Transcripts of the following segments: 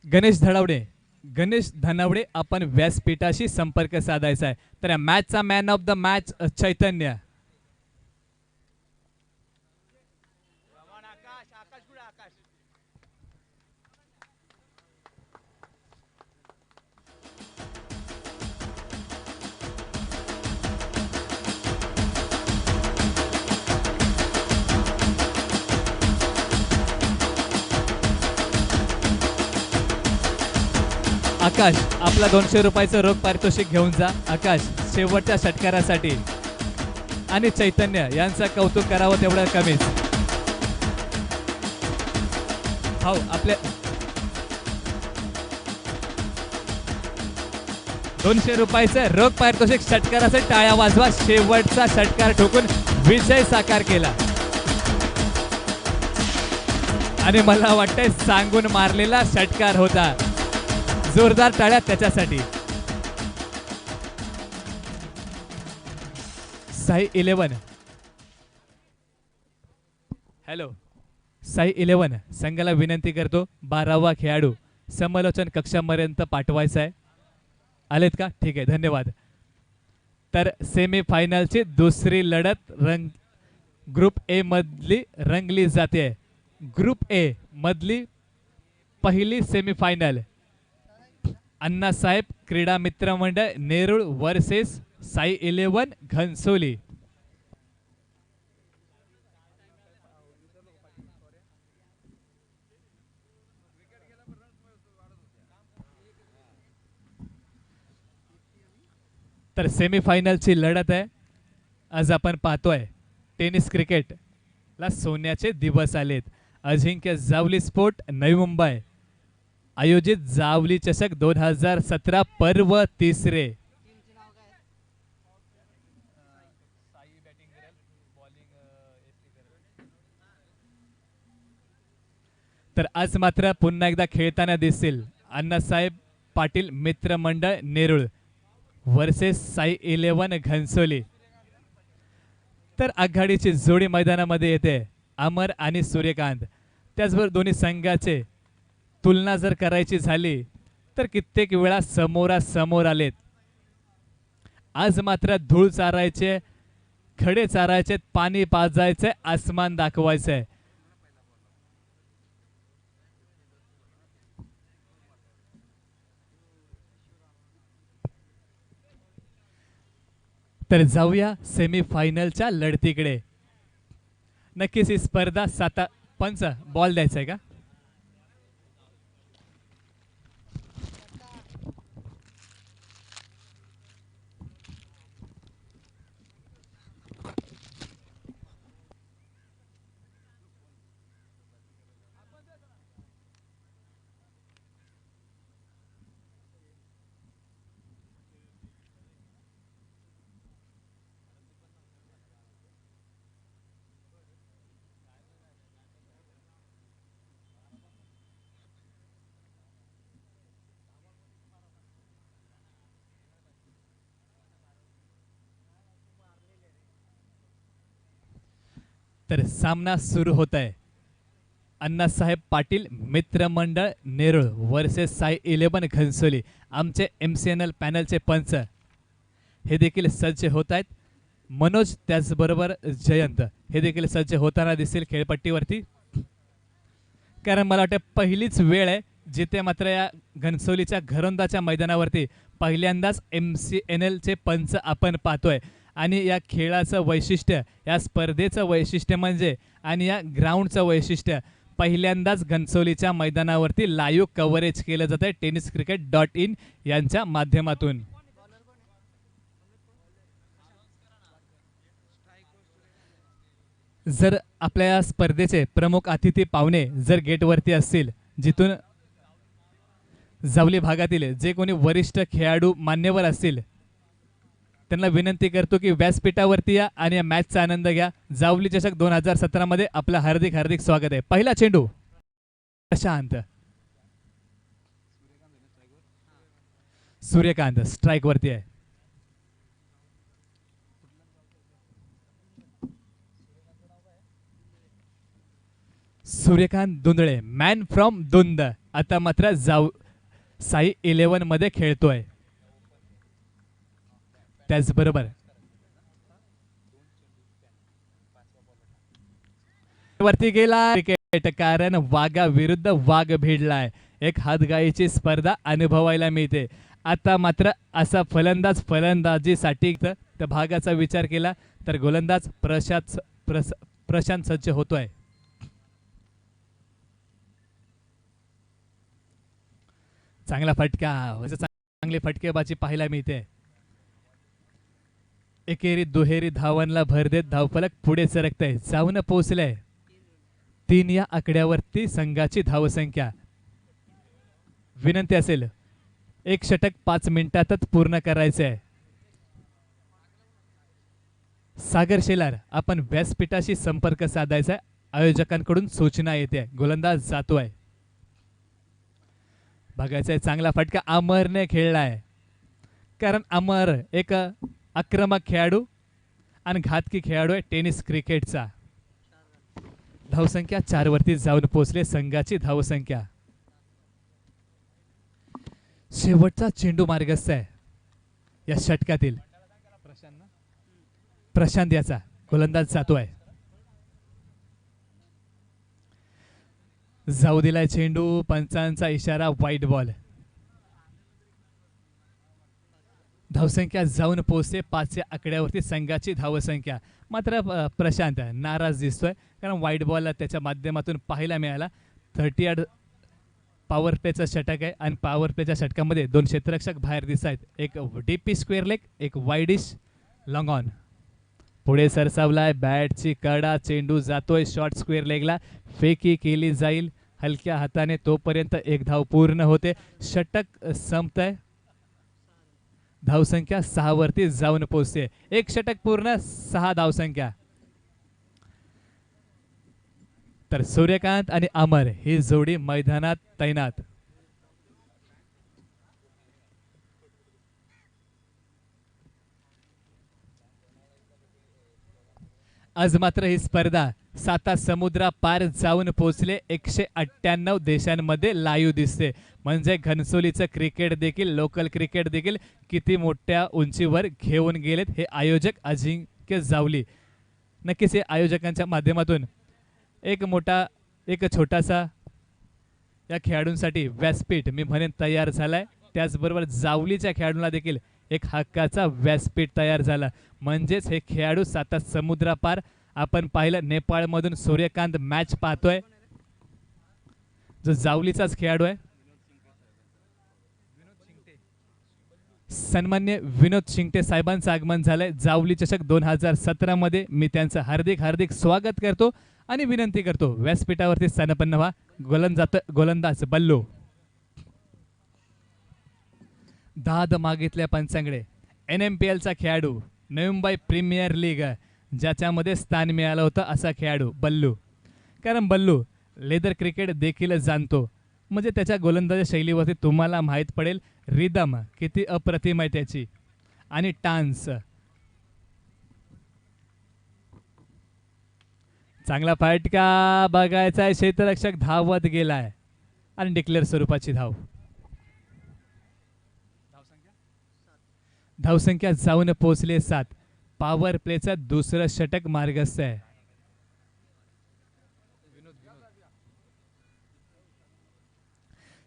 गणेश धडावडे, गणेश धनावडे आपण व्यासपीठाशी संपर्क साधायचा आहे. तर या मॅचचा मॅन ऑफ द मॅच चैतन्य. आकाश आपला 200 रुपयाचं रोख पारितोषिक घेऊन जा. आकाश शेवटच्या षटकारासाठी. आणि चैतन्य यांचं कौतुक करावं तेवढं कमीच. हो आपल्या 200 रुपयाचं रोख पारितोषिक षटकारासाठी टाळ्या वाजवा. शेवटचा षटकार ठोकून विजय साकार केला. आणि मला वाटतंय सांगून मारलेला षटकार होता. जोरदार टाळ्या त्याच्यासाठी. साई 11 हॅलो साई 11 संघाला विनंती करतो 12वा खेळाडू समालोचन कक्षापर्यंत पाठवायचा आहे. आलेत का? ठीक आहे, धन्यवाद. तर सेमी फायनलची दुसरी लढत ग्रुप ए मधली रंगली जाते. ग्रुप ए मधली पहिली सेमी फायनल अण्णासाहेब क्रीडा मित्र मंडळ नेरूळ वर्सेस साई 11 घनसोली. तर सेमीफायनलची लढत आहे. आज आपण पाहतोय टेनिस क्रिकेट ला सोन्याचे दिवस आलेत. अजिंक्य जावली स्पोर्ट नवी मुंबई आयोजित जावली चषक 2017 पर्व तिसरे. तर आज मात्र पुन्हा एकदा खेळताना दिसतील अण्णासाहेब पाटील मित्र मंडळ नेरूळ वर्सेस साई 11 घनसोली. तर आघाडीची जोडी मैदानामध्ये येते अमर आणि सूर्यकांत. त्याचबरोबर दोन्ही संघाचे तुलना जर करायची झाली तर कित्येक वेळा समोरासमोर आलेत. आज मात्र धूळ चारायचे, खडे चारायचे, पाणी पाजायचे, आसमान दाखवायचे. तर जाऊया सेमीफायनलच्या लढतीकडे. नक्कीच ही स्पर्धा पंच बॉल द्यायचा आहे का? तर सामना सुरू होत आहे. अण्णासाहेब पाटील मित्र मंडळ नेरूळ वर्सेस साई 11 घनसोली. आमचे MCNL पॅनलचे पंच हे देखील सज्ज होत आहेत. मनोज त्याचबरोबर जयंत हे देखील सज्ज होताना दिसतील खेळपट्टीवरती. कारण मला वाटतं पहिलीच वेळ आहे जिथे मात्र या घनसोलीच्या घरोंदाच्या मैदानावरती पहिल्यांदाच MCNL चे पंच आपण पाहतोय. आणि या खेळाचं वैशिष्ट्य, या स्पर्धेचं वैशिष्ट्य म्हणजे आणि या ग्राउंडचं वैशिष्ट्य पहिल्यांदाच घनसोलीच्या मैदानावरती लाईव्ह कव्हरेज केलं जातं tenniscricket.in यांच्या माध्यमातून. जर आपल्या स्पर्धेचे प्रमुख अतिथी पाहुणे जर गेटवरती असतील, जिथून जावली भागातील जे कोणी वरिष्ठ खेळाडू मान्यवर असतील, त्यांना विनंती करतो की व्यासपीठावरती या आणि या मॅचचा आनंद घ्या. जावली चषक 2017 मध्ये आपलं हार्दिक हार्दिक स्वागत आहे. पहिला चेंडू शांत. सूर्यकांत स्ट्राइक वरती आहे. सूर्यकांत दुंदळे मॅन फ्रॉम दुंद आता मात्र साई 11 मध्ये खेळतोय. त्याचबरोबर वरती गेला क्रिकेट, कारण वाघा विरुद्ध वाघ भिडलाय. एक हातगाईची स्पर्धा अनुभवायला मिळते. आता मात्र असा फलंदाजीसाठी त्या भागाचा विचार केला तर गोलंदाज प्रशांत सज्ज होतोय. चांगला फटका, चांगली फटकेबाजी पाहायला मिळते. एकेरी दुहेरी धावांना भर देत धावफलक पुढे सरकतंय, जाऊन पोहोचलंय 3 या आकड्यावरती संघाची धावसंख्या. विनंती असेल एक षटक 5 मिनिटातच पूर्ण करायचंय. सागर शेलार, आपण व्यासपीठाशी संपर्क साधायचा. आयोजकांकडून सूचना येते. गोलंदाज जातोय. बघायचंय चांगला फटका अमरने खेळलाय, कारण अमर एक आक्रमक खेळाडू आणि घातकी खेळाडू आहे टेनिस क्रिकेटचा. धावसंख्या 4 वरती जाऊन पोहोचले संघाची धावसंख्या. शेवटचा चेंडू मार्गस्थ आहे या षटकातील. प्रशांत याचा गोलंदाज जातोय. जाऊ दिलाय चेंडू, पंचांचा इशारा, वाईट बॉल. धावसंख्या जाऊन पोहोचते 5 या आकड्यावरती संघाची धावसंख्या. मात्र प्रशांत नाराज दिसतोय, कारण वाईट बॉल त्याच्या माध्यमातून पाहायला मिळाला. 38 पॉवर प्लेचं षटक आहे आणि पॉवर प्लेच्या षटकामध्ये 2 क्षेत्ररक्षक बाहेर दिसत आहेत. एक डीपी स्क्वेअर लेग, एक वाईडिश लॉंग ऑन. पुढे सरसावलाय बॅटची कडा, चेंडू जातोय शॉर्ट स्क्वेअर लेगला, फेकी केली जाईल हलक्या हाताने. तोपर्यंत एक धाव पूर्ण होते. षटक संपतंय. धावसंख्या 6 वरती जाऊन पोहोचते. एक षटक पूर्ण, 6 धावसंख्या. तर सूर्यकांत आणि अमर ही जोडी मैदानात तैनात. आज मात्र ही स्पर्धा 7 समुद्रा पार जाऊन पोहोचले. 198 देशांमध्ये लाईव्ह दिसते. म्हणजे घनसोलीचं क्रिकेट देखील, लोकल क्रिकेट देखील किती मोठ्या उंचीवर घेऊन गेलेत हे आयोजक अजिंक्य जावली. नक्कीच हे आयोजकांच्या माध्यमातून एक छोटासा या खेळाडूंसाठी व्यासपीठ मी म्हणेन तयार झालाय. त्याचबरोबर जावलीच्या खेळाडूंना देखील एक हक्काचा व्यासपीठ तयार झाला. म्हणजेच हे खेळाडू 7 समुद्रापार. आपण पाहिलं नेपाळमधून सूर्यकांत मॅच पाहतोय, जो जावलीचाच खेळाडू आहे. सन्मान्य विनोद शिंगटे साहेबांचं आगमन झालंय जावली चषक 2017 मध्ये. मी त्यांचं हार्दिक हार्दिक स्वागत करतो आणि विनंती करतो व्यासपीठावरती स्थानपन्न व्हा. गोलंदाज बल्लू. दाद मागितल्या पंचांकडे. NMPLचा खेळाडू, नवी मुंबई प्रीमियर लीग ज्याच्यामध्ये स्थान मिळालं होतं असा खेळाडू बल्लू. कारण बल्लू लेदर क्रिकेट देखील जाणतो. म्हणजे त्याच्या गोलंदाजी शैलीवरती तुम्हाला माहीत पडेल रिदम किती अप्रतिम आहे त्याची, आणि टान्स. चांगला फटका बघायचा आहे. क्षेत्ररक्षक धावत गेलाय आणि डिक्लेअर स्वरूपाची धाव. धावसंख्या जाऊन पोहोचले 7. पॉवर प्लेचं दुसरं षटक मार्गस्थ आहे.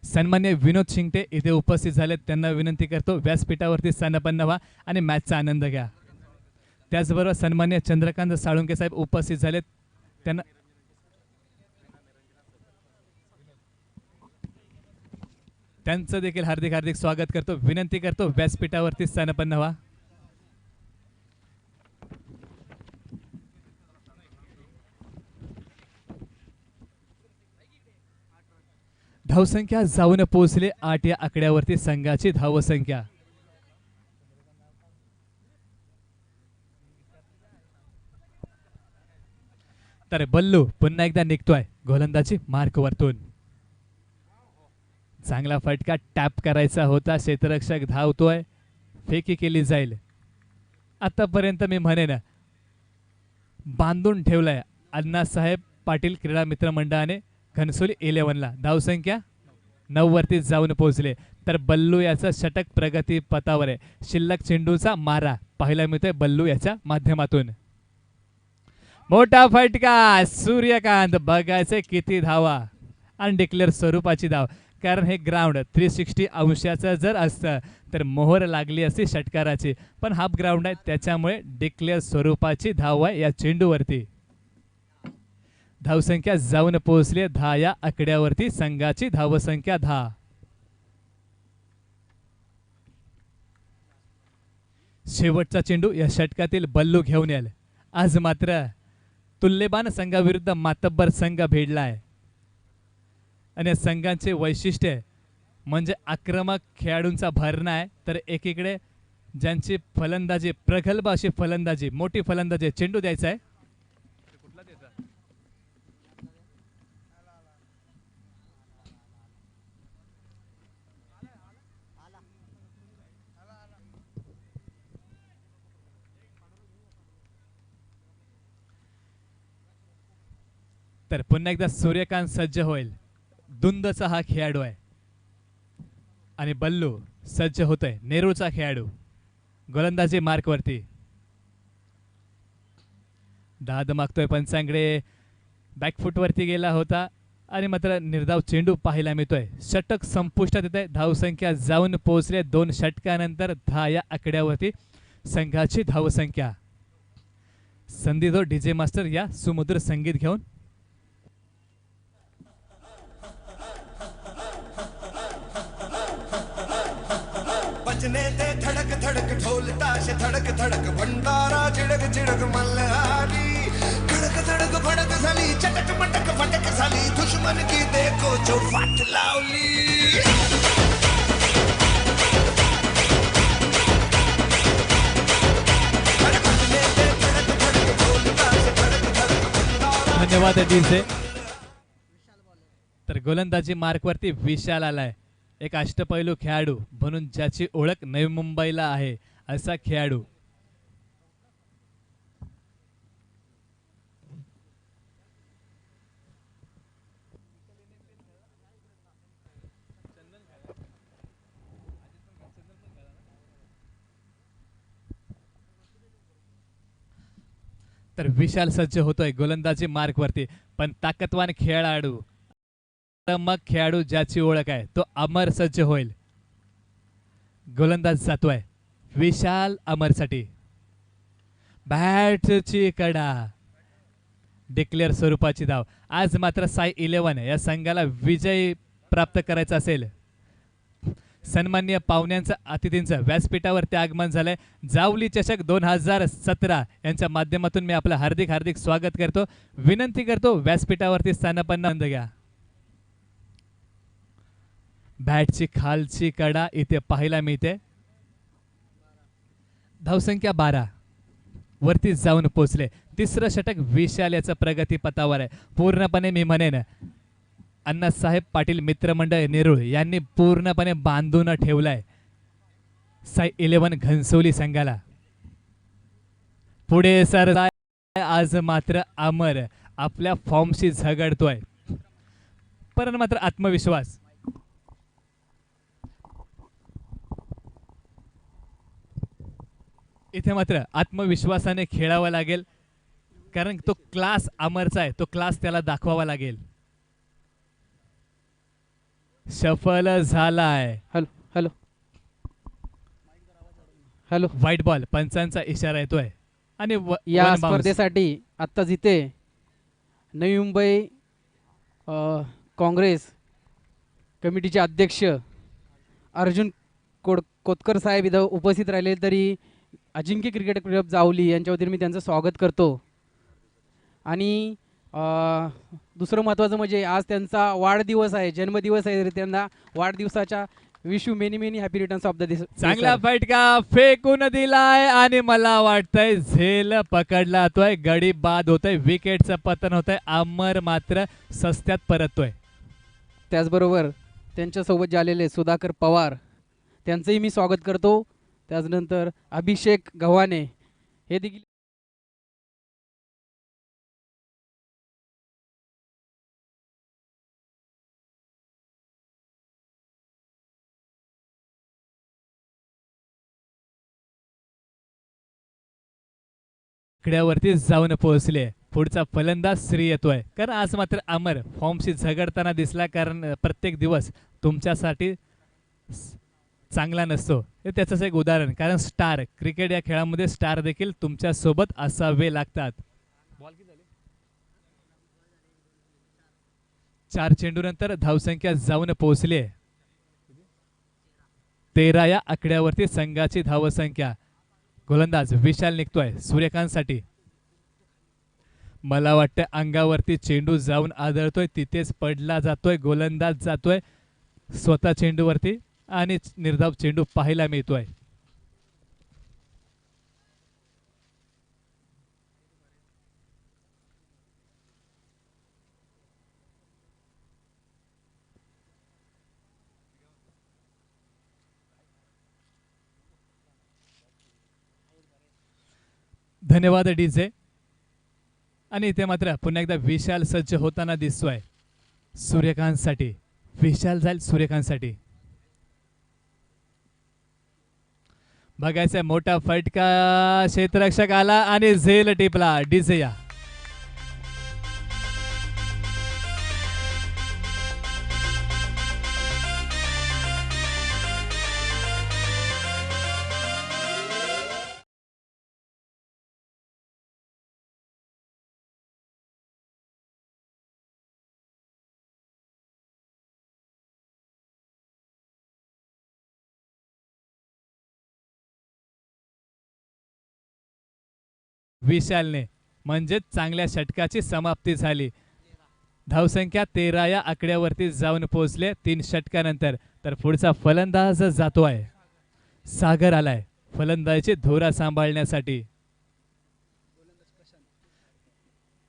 सन्मान्य विनोद शिंगटे इथे उपस्थित झालेत. त्यांना विनंती करतो व्यासपीठावरती स्थानपन्न व्हा आणि मॅचचा आनंद घ्या. त्याचबरोबर सन्मान्य चंद्रकांत साळुंके साहेब उपस्थित झालेत. त्यांचं देखील हार्दिक हार्दिक स्वागत करतो. विनंती करतो व्यासपीठावरती स्थानपन्न व्हा. धावसंख्या जाऊन पोहोचले 8 या आकड्यावरती संघाची धावसंख्या. तर बल्लू पुन्हा एकदा निघतोय गोलंदाजी मार्क वरतून. चांगला फटका टॅप करायचा होता. क्षेत्ररक्षक धावतोय, फेकी केली जाईल. आतापर्यंत मी म्हणेन बांधून ठेवलाय अण्णासाहेब पाटील क्रीडा मित्र मंडळाने घनसोली 11 ला. धावसंख्या वरती जाऊन पोहोचले. तर बल्लू याचं षटक प्रगती पथावर आहे. शिल्लक चेंडूचा मारा पाहायला मिळतोय बल्लू याच्या माध्यमातून. मोठा फटका, सूर्यकांत बघायचे किती धावा. अनडिक्लेअर स्वरूपाची धाव, कारण हे ग्राउंड 360 अंशाचं जर असतं तर मोहर लागली असती षटकाराची, पण हाफ ग्राउंड आहे त्याच्यामुळे डिक्लेअर स्वरूपाची धाव आहे या चेंडूवरती. धावसंख्या जाऊन पोहोचली 10 या आकड्यावरती. संघाची धावसंख्या 10. शेवटचा चेंडू या षटकातील बल्लू घेऊन येईल. आज मात्र तुल्यबान संघाविरुद्ध मातब्बर संघ भिडलाय आणि संघांचे वैशिष्ट्य म्हणजे आक्रमक खेळाडूंचा भरणा आहे, तर एकीकडे ज्यांची फलंदाजी प्रगल्भ अशी फलंदाजी, मोठी फलंदाजी, चेंडू द्यायचा आहे. तर पुन्हा एकदा सूर्यकांत सज्ज होईल. दुंदचा हा खेळाडू आहे आणि बल्लू सज्ज होतोय. नेरूळचा खेळाडू गोलंदाजी मार्कवरती. दाद मागतोय पंचांकडे. बॅकफुटवरती गेला होता आणि मात्र निर्धाव चेंडू पाहायला मिळतोय. षटक संपुष्टात येत आहे. धावसंख्या जाऊन पोहोचले 2 षटकानंतर 10 या आकड्यावरती. संघाची धावसंख्या. संधी जो डीजे मास्टर या सुमधुर संगीत घेऊन. बजने ते धड़क धड़क ढोल ताश धड़क धड़क भंडारा चिड़क चिड़क मल्हारी धड़क धड़क भड़क झाली चटक मटक फटक झाली दुश्मन की देखो जो फाट लावली. धन्यवाद डीजे. तर गोलंदाजी मार्कवरती विशाल आलाय. एक अष्टपैलू खेळाडू म्हणून ज्याची ओळख नवी मुंबईला आहे असा खेळाडू. तर विशाल सज्ज होतोय गोलंदाजी मार्कवरती. पण ताकदवान खेळाडू, मग खेळाडू ज्याची ओळख आहे तो अमर सज्ज होईल. गोलंदाज जातोय विशाल अमरसाठी. बॅटची कडा, डिक्लेअर स्वरूपाची धाव. आज मात्र साई 11 या संघाला विजय प्राप्त करायचा असेल. सन्माननीय पाहुण्यांचं अतिथींचं व्यासपीठावरती आगमन झालंय. जावली चषक 2017 यांच्या माध्यमातून मी आपलं हार्दिक हार्दिक स्वागत करतो. विनंती करतो व्यासपीठावरती स्थानापन्न घ्या. बॅटची खालची कडा इथे पाहायला मिळते. धावसंख्या 12 वरती जाऊन पोहोचले. तिसरं षटक विशाल याचं प्रगती पथावर आहे. पूर्णपणे मी म्हणेन अण्णासाहेब पाटील मित्रमंडळ नेरूळ यांनी पूर्णपणे बांधून ठेवलाय साई 11 घनसोली संघाला. पुढे सर आज मात्र अमर आपल्या फॉर्मशी झगडतोय, पण मात्र आत्मविश्वास. इथे मात्र आत्मविश्वासाने खेळावं लागेल, कारण तो क्लास अमरचा आहे, तो क्लास त्याला दाखवावा लागेल. सफल झालाय. Hello hello hello. White ball, पंचांचा इशारा येतोय. आणि या स्पर्धेसाठी आत्ताच इथे नवी मुंबई काँग्रेस कमिटीचे अध्यक्ष अर्जुन कोतकर साहेब इथं उपस्थित राहिले, तरी अजिंक्य क्रिकेट क्लब जावली यांच्या वतीने मी त्यांचं स्वागत करतो. आणि दुसरं महत्त्वाचं म्हणजे आज त्यांचा वाढदिवस आहे, जन्मदिवस आहे. त्यांना वाढदिवसाच्या wish you many many happy returns of the day. चांगला फटका फेकून दिलाय आणि मला वाटतंय झेल पकडला जातोय, गडी बाद होतोय, विकेटचं पतन होतंय. अमर मात्र सस्त्यात परततोय. त्याचबरोबर त्यांच्यासोबत झालेले सुधाकर पवार त्यांचंही मी स्वागत करतो. त्याचनंतर अभिषेक गव्हाणे हे देखील आकड्यावरती जाऊन पोहोचले. पुढचा फलंदाज श्री येतोय, कारण आज मात्र अमर फॉर्मशी झगडताना दिसला, कारण प्रत्येक दिवस तुमच्यासाठी चांगला नसतो. हे त्याचंच एक उदाहरण, कारण स्टार क्रिकेट या खेळामध्ये स्टार देखील तुमच्या सोबत असावे लागतात. 4 चेंडूनंतर धावसंख्या जाऊन पोहोचली 13 या आकड्यावरती संघाची धावसंख्या. गोलंदाज विशाल निघतोय सूर्यकांतसाठी. मला वाटतं अंगावरती चेंडू जाऊन आदळतोय, तिथेच पडला जातोय. गोलंदाज जातोय स्वतः चेंडूवरती आणि निर्धाव चेंडू पाहायला मिळतोय. धन्यवाद डीजे. आणि इथे मात्र पुन्हा एकदा विशाल सज्ज होताना दिसतोय सूर्यकांतसाठी. विशाल जाईल सूर्यकांतसाठी. बघायचंय मोठा फटका, क्षेत्ररक्षक आला आणि झेल टिपला. डीजे या. विशालने म्हणजे चांगल्या षटकाची समाप्ती झाली. धावसंख्या 13 या आकड्यावरती जाऊन पोहोचले 3 षटकानंतर. तर पुढचा फलंदाज जातोय. सागर आलाय फलंदाजीची धुरा सांभाळण्यासाठी.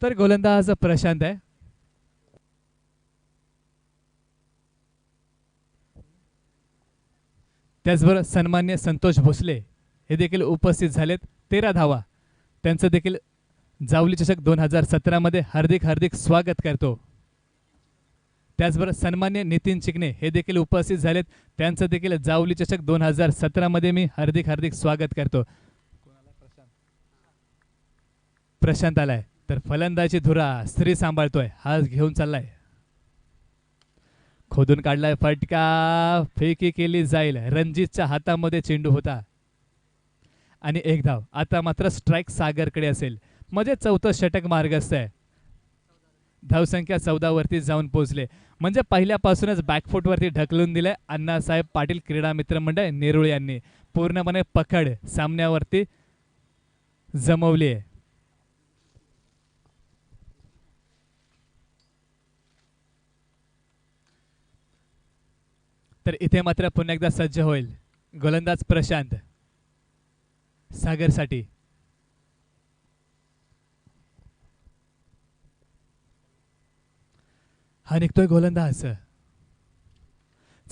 तर गोलंदाज प्रशांत आहे. त्याचबरोबर सन्मान्य संतोष भोसले हे देखील उपस्थित झालेत. 13 धावा. त्यांचं देखील जावली चषक 2017 मध्ये हार्दिक हार्दिक स्वागत करतो. त्याचबरोबर सन्मान्य नितीन चिकणे हे देखील उपस्थित झालेत. त्यांचं देखील जावली चषक 2017 मध्ये मी हार्दिक हार्दिक स्वागत करतो. प्रशांत आलाय. तर फलंदाजी धुरा श्री सांभाळतोय. हा घेऊन चाललाय. खोदून काढलाय फटका, फेकी केली जाईल. रणजितच्या हातामध्ये चेंडू होता आणि 1 धाव. आता मात्र स्ट्राईक सागरकडे असेल, म्हणजे 4थं षटक मार्गस्थ आहे. धावसंख्या 14 वरती जाऊन पोहोचले, म्हणजे पहिल्यापासूनच बॅकफुटवरती ढकलून दिलंय अण्णासाहेब पाटील क्रीडा मित्र मंडळ नेरूळ यांनी. पूर्णपणे पकड सामन्यावरती जमवली आहे. तर इथे मात्र पुन्हा एकदा सज्ज होईल गोलंदाज प्रशांत सागरसाठी. हा निघतोय गोलंदाज.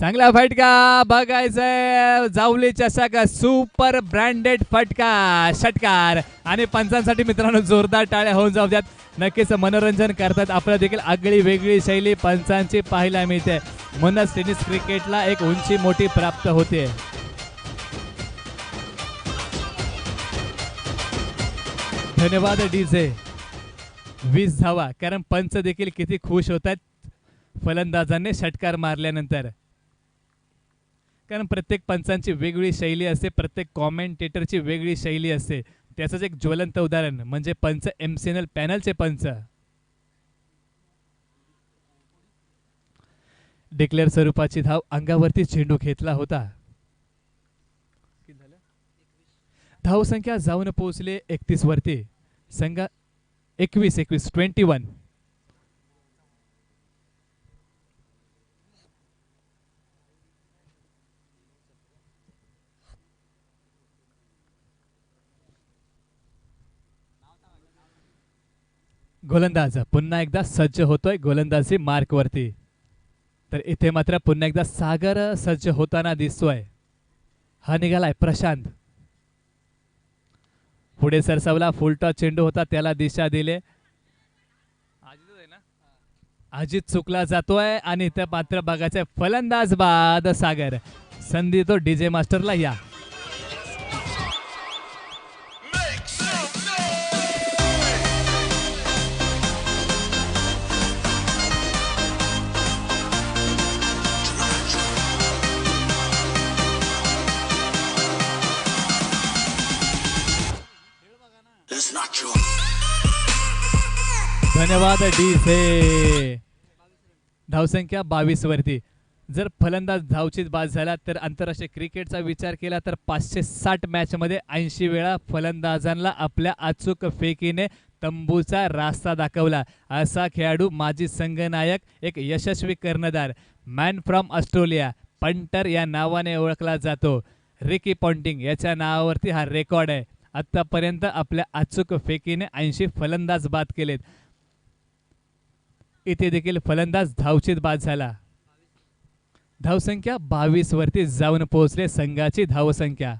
चांगला फटका बघायचंय. जावली चषक सुपर ब्रँडेड फटका षटकार. आणि पंचांसाठी मित्रांनो जोरदार टाळ्या होऊन जाऊ द्यात. नक्कीच मनोरंजन करतात. आपल्याला देखील आगळी वेगळी शैली पंचांची पाहायला मिळते. म्हणूनच टेनिस क्रिकेटला एक उंची मोठी प्राप्त होते. धन्यवाद डीजे. 20 धावा, कारण पंच देखील किती खुश होत आहेत फलंदाजांनी षटकार मारल्यानंतर. कारण प्रत्येक पंचांची वेगळी शैली असते, प्रत्येक कॉमेंटेटरची वेगळी शैली असते. त्याचंच एक ज्वलंत उदाहरण म्हणजे पंच MCNL पॅनलचे पंच. डिक्लेअर स्वरूपाची धाव, अंगावरती चेंडू घेतला होता. धावसंख्या जाऊन पोहोचले 31 वरती. संघ 21. गोलंदाज पुन्हा एकदा सज्ज होतोय गोलंदाजी मार्क वरती. तर इथे मात्र पुन्हा एकदा सागर सज्ज होताना दिसतोय. हा निघालाय प्रशांत. पुढे सरसावला. फुलटॉस चेंडू होता, त्याला दिशा दिले. अजित चुकला जातोय आणि इथे मात्र बघायचंय फलंदाज बाद सागर. संधी तो डीजे मास्टरला. या धन्यवाद डीजे. धावसंख्या 22 वरती. जर फलंदाज धावचीत बाद झाला तर आंतरराष्ट्रीय क्रिकेटचा विचार केला तर 560 मॅचमध्ये 80 वेळा फलंदाजांना आपल्या अचूक फेकीने तंबूचा रास्ता दाखवला. असा खेळाडू माजी संघनायक, एक यशस्वी कर्णधार, मॅन फ्रॉम ऑस्ट्रेलिया, पंटर या नावाने ओळखला जातो. रिकी पॉन्टिंग याच्या नावावरती हा रेकॉर्ड आहे. आतापर्यंत आपल्या अचूक फेकीने 80 फलंदाज बाद केलेत. इथे देखील फलंदाज धावचीत बाद झाला. धावसंख्या 22 वरती जाऊन पोहोचले संघाची धावसंख्या.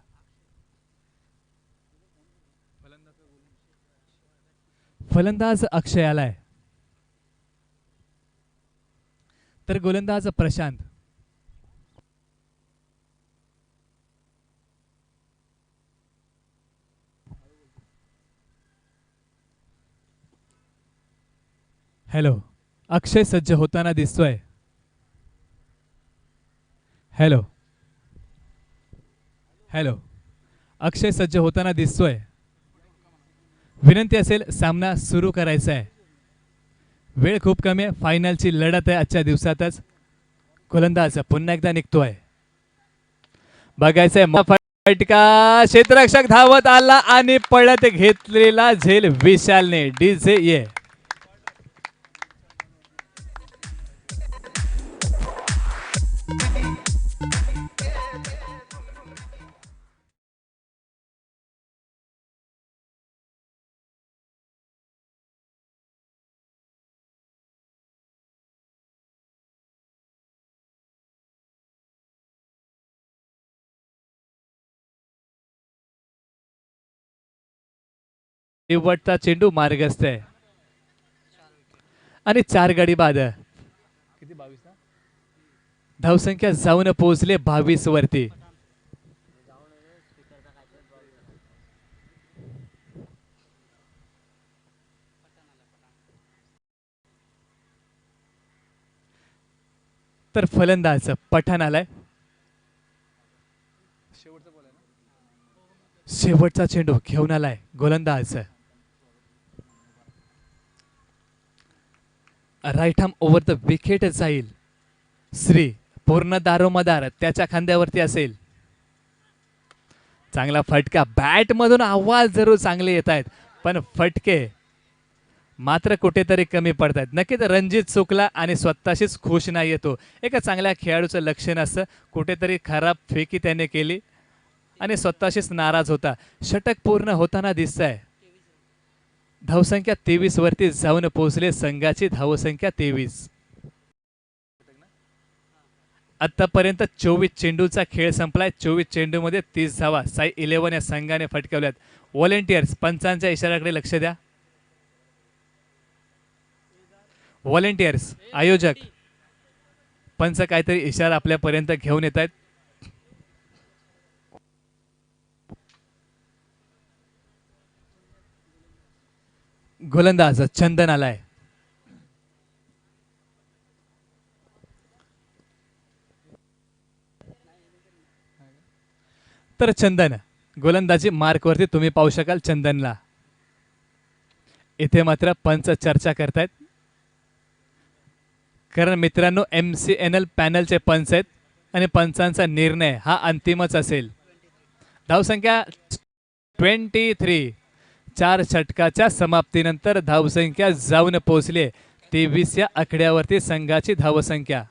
फलंदाज अक्षय आलाय, तर गोलंदाज प्रशांत. हॅलो, अक्षय सज्ज होताना दिसतोय. हॅलो हॅलो, अक्षय सज्ज होताना दिसतोय. विनंती असेल, सामना सुरू करायचा आहे. वेळ खूप कमी आहे. फायनलची लढत आहे आजच्या दिवसातच. गोलंदाज पुन्हा एकदा निघतोय. बघायचंय फटका, क्षेत्ररक्षक धावत आला आणि पळत घेतलेला झेल विशालने. डीजे ये. शेवटचा चेंडू मार्गस्थ आहे आणि 4 गडी बाद. किती 22 ना? धावसंख्या जाऊन पोहोचले 22 वरती. तर फलंदाज पठाण आलाय. शेवटचा चेंडू घेऊन आलाय गोलंदाज. Right arm over the wicket जाईल. श्री पूर्ण दारोमदार त्याच्या खांद्यावरती असेल. चांगला फटका. बॅट मधून आवाज जरूर चांगले येत आहेत, पण फटके मात्र कुठेतरी कमी पडतात. नक्कीच रणजित चुकला आणि स्वतःशीच खुश नाही येतो. एका चांगल्या खेळाडूचं लक्षण असतं. कुठेतरी खराब फेकी त्याने केली आणि स्वतःशीच नाराज होता. षटक पूर्ण होताना दिसतंय. धावसंख्या 23 वरती जाऊन पोहोचले संघाची धावसंख्या 23. आतापर्यंत 24 चेंडूचा खेळ संपलाय. 24 चेंडू मध्ये 30 धावा साई 11 या संघाने फटकावल्यात. व्हॉलेंटियर्स, पंचांच्या इशाऱ्याकडे लक्ष द्या. व्हॉलेंटियर्स, आयोजक, पंच काहीतरी इशारा आपल्यापर्यंत घेऊन येत आहेत. गोलंदाज चंदन आलाय. तर चंदन गोलंदाजी मार्क वरती तुम्ही पाहू शकाल चंदनला. इथे मात्र पंच चर्चा करतायत, कारण मित्रांनो MCNL पॅनलचे पंच आहेत आणि पंचांचा निर्णय हा अंतिमच असेल. धावसंख्या 23. 4 षटकाच्या समाप्तीनंतर धावसंख्या जाऊन पोहोचली 23 या आकड्यावरती संघाची धावसंख्या.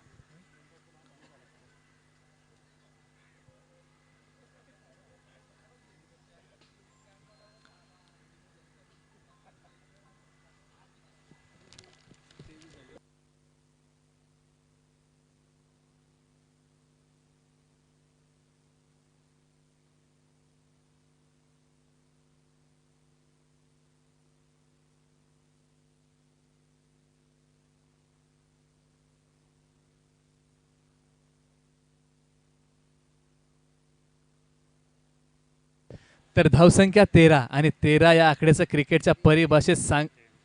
तर धावसंख्या 13 आणि 13 या आकड्याचं क्रिकेटच्या परिभाषेत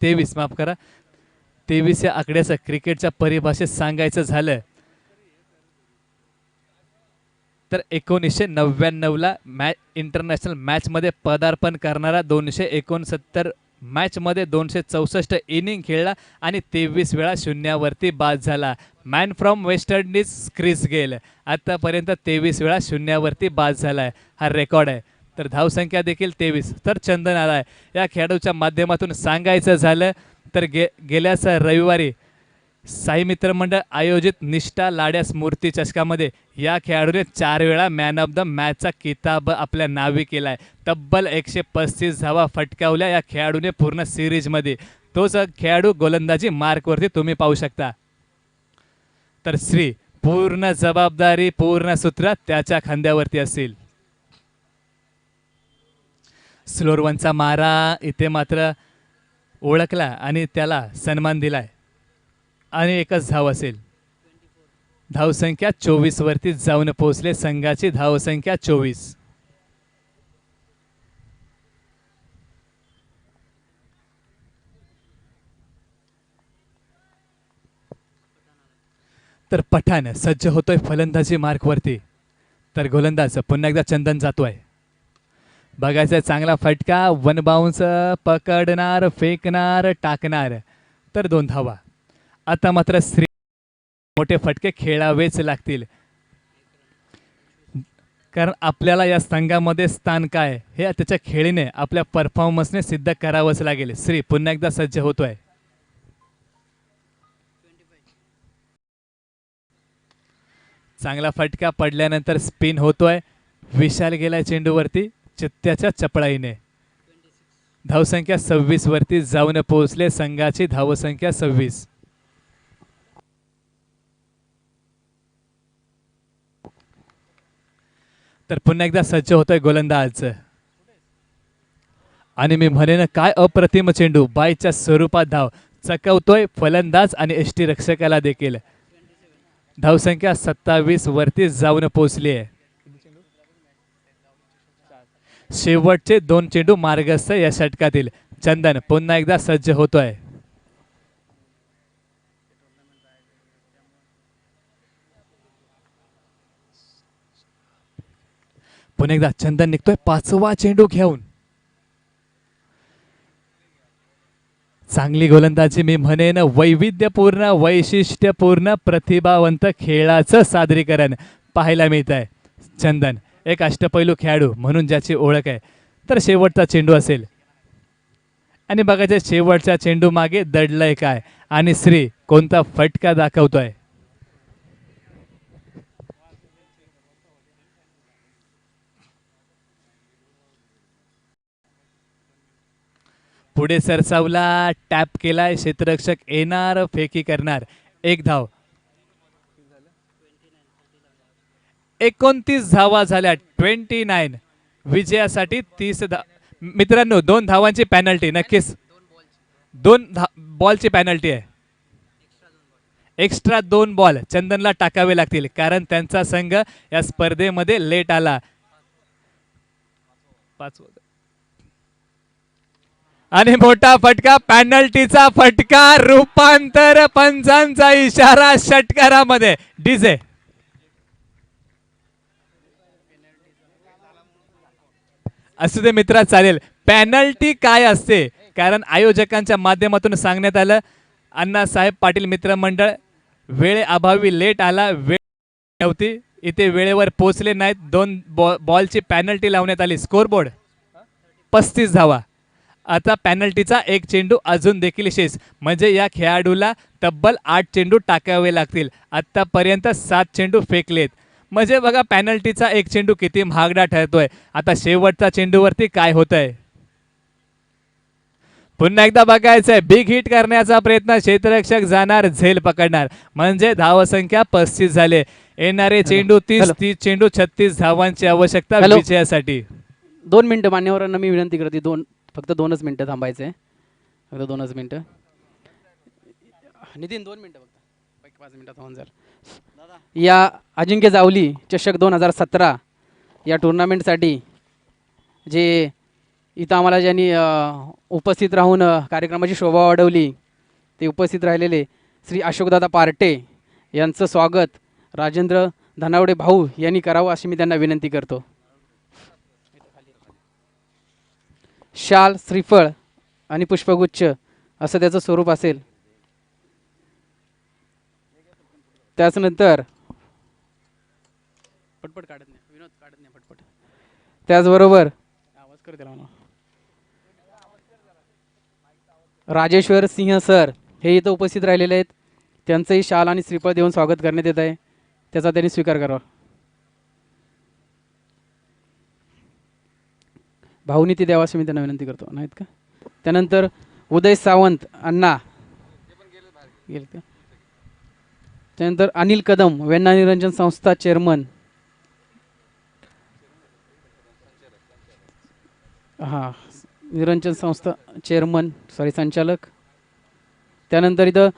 23 माफ करा, 23 या आकड्याचं क्रिकेटच्या परिभाषेत सांगायचं झालं तर 1999 ला इंटरनॅशनल मॅच मध्ये पदार्पण करणारा 269 मॅचमध्ये 264 इनिंग खेळला आणि 23 वेळा शून्यावरती बाद झाला. Man from West Indies Chris Gayle आतापर्यंत 23 वेळा शून्यावरती बाद झाला आहे. हा रेकॉर्ड आहे. तर धावसंख्या देखील 23. तर चंदन आला आहे. या खेळाडूच्या माध्यमातून सांगायचं झालं तर गेल्याच रविवारी साई मित्र मंडळ आयोजित निष्ठा लाड्या स्मृती चषकामध्ये या खेळाडूने 4 वेळा मॅन ऑफ द मॅचचा किताब आपल्या नावी केला आहे. तब्बल 135 धावा फटकावल्या या खेळाडूने पूर्ण सिरीजमध्ये. तोच खेळाडू गोलंदाजी मार्कवरती तुम्ही पाहू शकता. तर श्री पूर्ण जबाबदारी पूर्ण सूत्र त्याच्या खांद्यावरती असेल. स्लोरवनचा मारा इथे मात्र ओळखला आणि त्याला सन्मान दिलाय आणि एकच धाव असेल. धावसंख्या 24 वरती जाऊन पोहोचले. संघाची धावसंख्या 24. तर पठाण सज्ज होतोय फलंदाजी मार्कवरती. तर गोलंदाज पुन्हा एकदा चंदन जातोय. बघायचं चांगला फटका वन बाउन्स पकडणार फेकणार टाकणार. तर 2 धावा. आता मात्र श्री मोठे फटके खेळावेच लागतील कारण आपल्याला या संघामध्ये स्थान काय हे त्याच्या खेळीने आपल्या परफॉर्मन्सने सिद्ध करावंच लागेल. श्री पुन्हा एकदा सज्ज होतोय. चांगला फटका पडल्यानंतर स्पिन होतोय. विशाल गेलाय चेंडूवरती चित्त्याच्या चपळाईने. धावसंख्या 26 वरती जाऊन पोहोचले. संघाची धावसंख्या 26. तर पुन्हा एकदा सज्ज होतोय गोलंदाज आणि मी म्हणेन काय अप्रतिम चेंडू बायच्या स्वरूपात धाव चकवतोय फलंदाज आणि एष्टी रक्षकाला देखील. धावसंख्या 27 वरती जाऊन पोहोचली आहे. शेवटचे 2 चेंडू मार्गस्थ या षटकातील. चंदन पुन्हा एकदा सज्ज होतोय. पुन्हा एकदा चंदन निघतोय 5वा चेंडू घेऊन. चांगली गोलंदाजी मी म्हणेन वैविध्यपूर्ण वैशिष्ट्यपूर्ण प्रतिभावंत खेळाचं सादरीकरण पाहायला मिळत आहे. चंदन एक अष्टपैलू खेळाडू म्हणून ज्याची ओळख आहे. तर शेवटचा चेंडू असेल आणि बघायचं शेवटच्या चेंडू मागे दडलंय काय आणि श्री कोणता फटका दाखवतोय. पुढे सरसावला टॅप केलाय क्षेत्ररक्षक येणार फेकी करणार. 1 धाव. 29 धावा झाल्या. 29 विजयासाठी 30 मित्रांनो 2 धावांची पॅनल्टी नक्कीच 2 बॉलची पॅनल्टी आहे. एक्स्ट्रा 2 बॉल चंदनला टाकावे लागतील कारण त्यांचा संघ या स्पर्धेमध्ये लेट आला. 5 आणि मोठा फटका पॅनल्टीचा फटका रूपांतर पंचांचा इशारा षटकारामध्ये. डीजे असू दे मित्रा चालेल. पॅनल्टी काय असते कारण आयोजकांच्या माध्यमातून सांगण्यात आलं अण्णासाहेब पाटील मित्रमंडळ वेळेअभावी लेट आला. वेळ नव्हती इथे वेळेवर पोहोचले नाहीत. 2 बॉलची पॅनल्टी लावण्यात आली. स्कोरबोर्ड 35 धावा. आता पॅनल्टीचा 1 चेंडू अजून देखील शेष म्हणजे या खेळाडूला तब्बल 8 चेंडू टाकावे लागतील. आतापर्यंत 7 चेंडू फेकलेत म्हणजे बघा पॅनल्टीचा 1 चेंडू किती महागडा ठरतोय. आता शेवटचा चेंडूवरती काय होतंय पुन्हा एकदा बघायचंय. बिग हिट करण्याचा प्रयत्न क्षेत्ररक्षक जाणार झेल पकडणार म्हणजे धावसंख्या 35 झाले. येणारे चेंडू 30 चेंडू 36 धावांची आवश्यकता विजयासाठी. 2 मिनिटं मान्यवरांना मी विनंती करते. फक्त 2च मिनिटं थांबायचे. फक्त 2च मिनिटं. नितीन 2 मिनिटं फक्त 5 मिनिटात होऊन जाईल. या अजिंक्य जावली चषक 2017 या टुर्नामेंटसाठी जे इथं आम्हाला ज्यांनी उपस्थित राहून कार्यक्रमाची शोभा वाढवली ते उपस्थित राहिलेले श्री अशोकदादा पार्टे यांचं स्वागत राजेंद्र धनावडे भाऊ यांनी करावं अशी मी त्यांना विनंती करतो. शाल श्रीफळ आणि पुष्पगुच्छ असं त्याचं स्वरूप असेल. त्याचनंतर पटपट काढत नाही विनोद, काढत नाही पटपट. त्याचबरोबर आवाज कर त्याला म्हणा. राजेश्वर सिंह सर हे इथं उपस्थित राहिलेले आहेत. त्यांचंही शाल आणि श्रीफळ देऊन स्वागत करण्यात येत आहे. त्याचा त्यांनी स्वीकार करावा. भावनिती द्यावा अशी मी त्यांना विनंती करतो. नाहीत का? त्यानंतर उदय सावंत अण्णा गेले का? त्यानंतर अनिल कदम वेण्णा निरंजन संस्था चेअरमन. हां, निरंजन संस्था चेअरमन संचालक. त्यानंतर इथं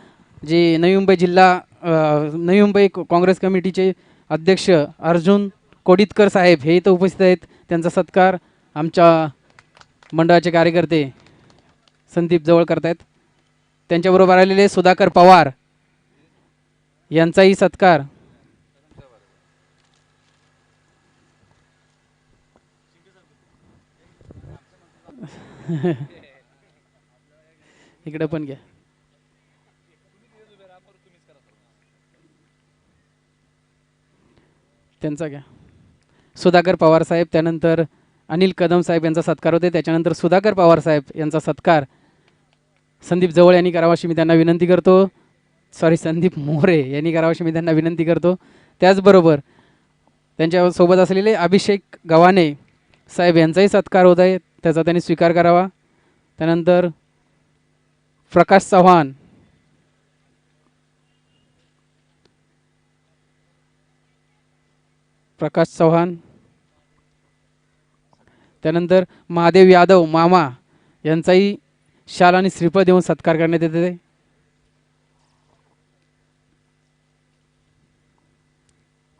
जे नवी मुंबई जिल्हा नवी मुंबई काँग्रेस कमिटीचे अध्यक्ष अर्जुन कोडितकर साहेब हे इथं उपस्थित आहेत. त्यांचा सत्कार आमच्या मंडळाचे कार्यकर्ते संदीप जवळ करतायत. त्यांच्याबरोबर आलेले सुधाकर पवार यांचाही सत्कार इकडे पण घ्या. त्यांचा घ्या. सुधाकर पवार साहेब, त्यानंतर अनिल कदम साहेब यांचा सत्कार होते. त्याच्यानंतर सुधाकर पवार साहेब यांचा सत्कार संदीप जवळ यांनी करावा अशी मी त्यांना विनंती करतो. संदीप मोरे यांनी करावा अशी मी त्यांना विनंती करतो. त्याचबरोबर त्यांच्यासोबत असलेले अभिषेक गव्हाणे साहेब यांचाही सत्कार होत आहे. त्याचा त्यांनी स्वीकार करावा. त्यानंतर प्रकाश चव्हाण, त्यानंतर महादेव यादव मामा यांचाही शाल आणि श्रीफळ देऊन सत्कार करण्यात येते.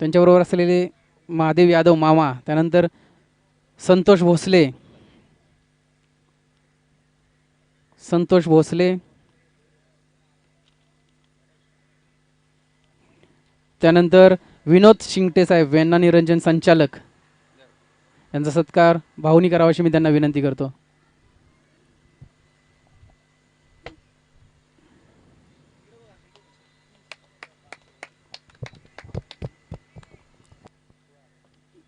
त्यांच्याबरोबर असलेले महादेव यादव मामा, त्यानंतर संतोष भोसले, त्यानंतर विनोद शिंगटे साहेब वेण्णा निरंजन संचालक यांचा सत्कार भाऊनी करावा अशी मी त्यांना विनंती करतो.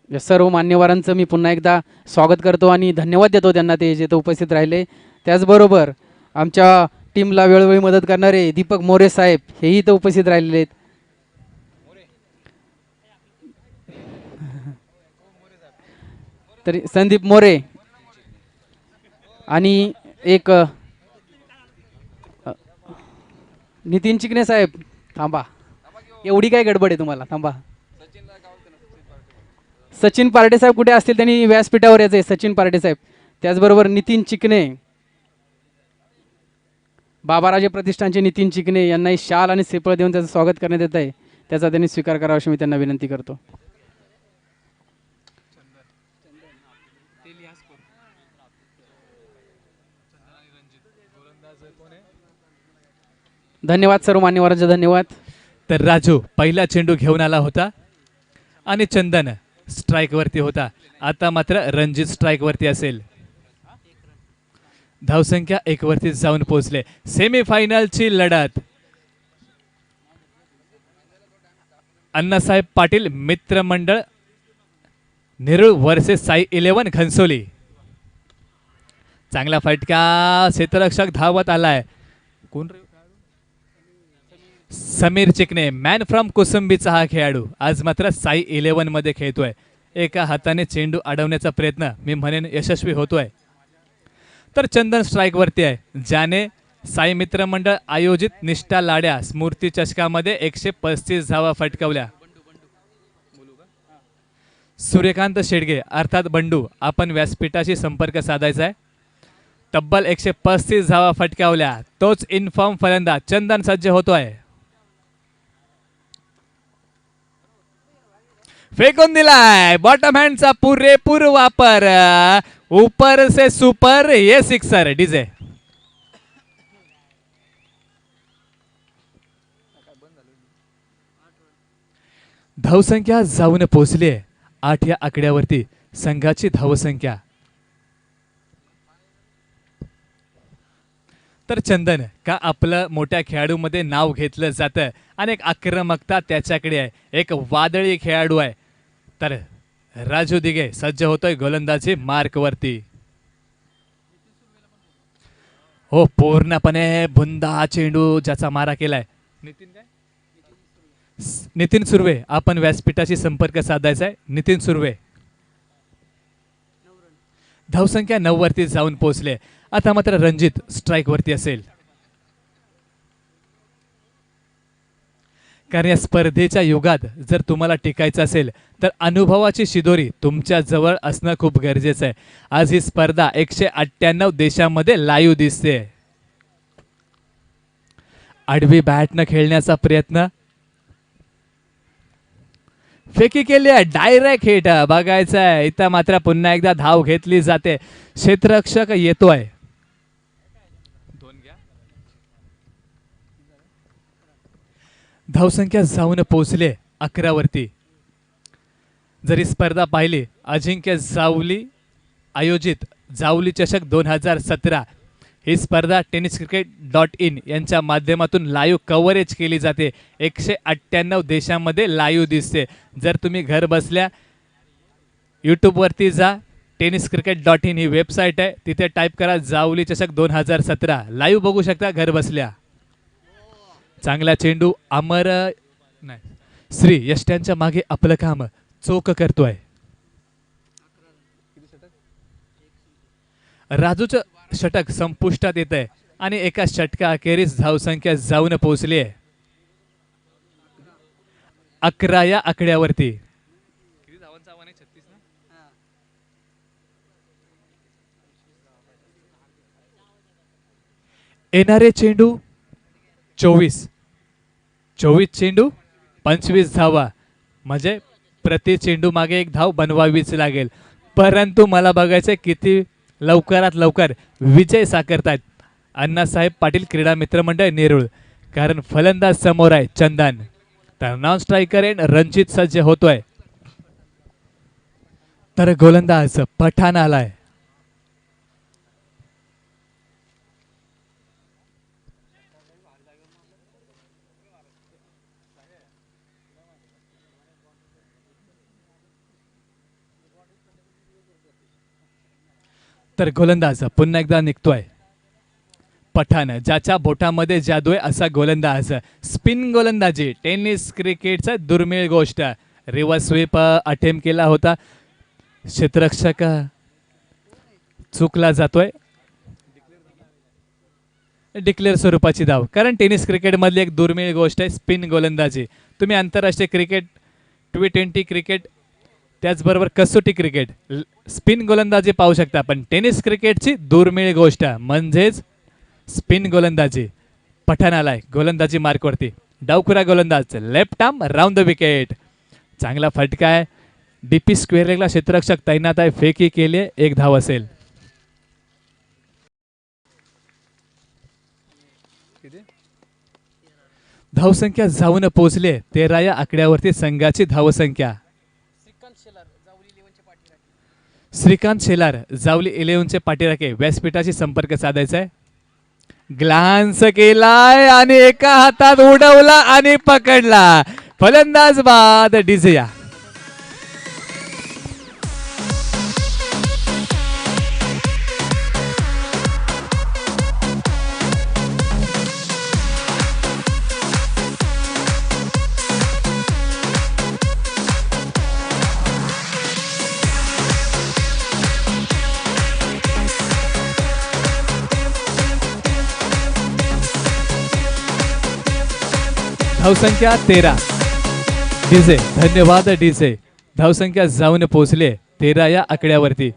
या सर्व मान्यवरांचं मी पुन्हा एकदा स्वागत करतो आणि धन्यवाद देतो त्यांना, ते जे उपस्थित राहिले. त्याचबरोबर आमच्या टीमला वेळोवेळी मदत करणारे दीपक मोरे साहेब हेही इथं उपस्थित राहिलेले आहेत. तरी संदीप मोरे आणि एक नितीन चिकणे साहेब, थांबा, एवढी काय गडबड आहे तुम्हाला, थांबा. सचिन पार्टे साहेब कुठे असतील, त्यांनी व्यासपीठावर यायचे. सचिन पार्टे साहेब, त्याचबरोबर नितीन चिकणे, बाबाराजे प्रतिष्ठानचे नितीन चिकणे यांनाही शाल आणि श्रीफळ देऊन त्याचं स्वागत करण्यात येत आहे. त्याचा त्यांनी स्वीकार करावा अशी मी त्यांना विनंती करतो. धन्यवाद सर्व मान्यवरांचे, धन्यवाद. तर राजू पहिला चेंडू घेऊन आला होता आणि चंदन स्ट्राइक वरती होता. आता मात्र रणजित स्ट्राइक वरती असेल. धावसंख्या 1 वरती जाऊन पोहोचले. सेमीफायनलची लढत अण्णासाहेब पाटील मित्रमंडळ नेरूळ वर्सेस साई 11 घनसोली. चांगला फटका, क्षेत्ररक्षक धावत आलाय. कोण रे? समीर चिकणे, मॅन फ्रॉम कोसंबीचा हा खेळाडू आज मात्र साई 11 मध्ये खेळतोय. एका हाताने चेंडू अडवण्याचा प्रयत्न मी म्हणेन यशस्वी होतोय. तर चंदन स्ट्राइक वरती आहे, ज्याने साई मित्र मंडळ आयोजित निष्ठा लाड्या स्मृती चषकामध्ये 135 धावा फटकावल्या. सूर्यकांत शेडगे अर्थात बंडू, आपण व्यासपीठाशी संपर्क साधायचा आहे. तब्बल 135 धावा फटकावल्या. तोच इनफॉर्म फलंदाज चंदन सज्ज होतोय. फेकून दिलाय, बॉटम हँडचा पुरेपूर वापर, ऊपर से सुपर, ये सिक्सर. डीजे धावसंख्या जाऊन पोहोचली 8 या आकड्यावरती. संघाची धावसंख्या तर चंदन का आपलं मोठ्या खेळाडूमध्ये नाव घेतलं जातं आणि एक आक्रमकता त्याच्याकडे आहे, एक वादळी खेळाडू आहे. तर राजू दिघे सज्ज होतोय गोलंदाजी मार्कवरती. हो, पूर्णपणे बुंदा चेंडू ज्याचा मारा केलाय. नितीन सुर्वे, आपण व्यासपीठाशी संपर्क साधायचा आहे. नितीन सुर्वे धावसंख्या 9 वरती जाऊन पोहोचले. आता मात्र रणजित स्ट्राईक वरती असेल, कारण या स्पर्धेच्या युगात जर तुम्हाला टिकायचं असेल तर अनुभवाची शिदोरी तुमच्या जवळ असणं खूप गरजेचं आहे. आज ही स्पर्धा 198 देशामध्ये लाईव्ह दिसते. आडवी बॅटनं खेळण्याचा प्रयत्न, फेकी केली आहे, डायरेक्ट हिट बघायचं आहे. इथं मात्र पुन्हा एकदा धाव घेतली जाते. क्षेत्ररक्षक येतोय. धावसंख्या जाऊन पोहोचले 11 वरती. जरी स्पर्धा पाहिली, अजिंक्य जावली आयोजित जावली चषक 2017 ही स्पर्धा tenniscricket.in यांच्या माध्यमातून लाईव्ह कव्हरेज केली जाते. 198 देशामध्ये लाईव्ह दिसते. जर तुम्ही घर बसल्या यूट्यूबवरती जा, tenniscricket.in ही वेबसाईट आहे, तिथे टाईप करा जावली चषक 2017, लाईव्ह बघू शकता घर बसल्या. चांगला चेंडू अमर नाही, श्री यष्ट्यांच्या मागे आपलं काम चोख करतोय. राजूचं षटक संपुष्टात येत आहे आणि एका षटका अखेरीस धावसंख्या जाऊन पोहोचली आहे 11 या आकड्यावरती. येणारे चेंडू 24 चेंडू 25 धावा, म्हणजे प्रति चेंडू मागे एक धाव बनवावीच लागेल. परंतु मला बघायचं किती लवकरात लवकर विजय साकारतायत अण्णासाहेब पाटील क्रीडा मित्र मंडळ नेरूळ, कारण फलंदाज समोर आहे चंदन, तर नॉन स्ट्रायकर एंड रणजित सज्ज होतोय. तर गोलंदाज पठाण आलाय. तर गोलंदाज पुन्हा एकदा निघतोय पठाण, ज्याच्या बोटामध्ये जादू आहे असा गोलंदाज. स्पिन गोलंदाजी टेनिस क्रिकेटचा दुर्मिळ गोष्ट. रिव्हर्स स्वीप अटेम्प्ट केला होता, क्षेत्ररक्षक चुकला जातोय. डिक्लेअर स्वरूपाची धाव, कारण टेनिस क्रिकेटमधली एक दुर्मिळ गोष्ट आहे स्पिन गोलंदाजी. तुम्ही आंतरराष्ट्रीय क्रिकेट, T20 क्रिकेट, त्याचबरोबर कसोटी क्रिकेट स्पिन गोलंदाजी पाहू शकता, पण टेनिस क्रिकेटची दुर्मिळ गोष्ट म्हणजेच स्पिन गोलंदाजी. पठाण आलाय गोलंदाजी मार्कवरती. डावखुरा गोलंदाज left arm round the wicket. चांगला फटका आहे. डीपी स्क्वेअर लेगला क्षेत्ररक्षक तैनात आहे. फेकी केली, एक धाव असेल. धावसंख्या जाऊन पोहोचले 13 या आकड्यावरती संघाची धावसंख्या. श्रीकांत शेलार जावली 11चे पाठीराखे व्यासपीठाशी संपर्क साधायचा आहे. ग्लान्स केलाय आणि एका हातात उडवला आणि पकडला. फलंदाज बाद डिझिया. धावसंख्या 13. डीजे, धन्यवाद डीजे. धावसंख्या जाऊन पोहोचले 13 या आकड्यावरती.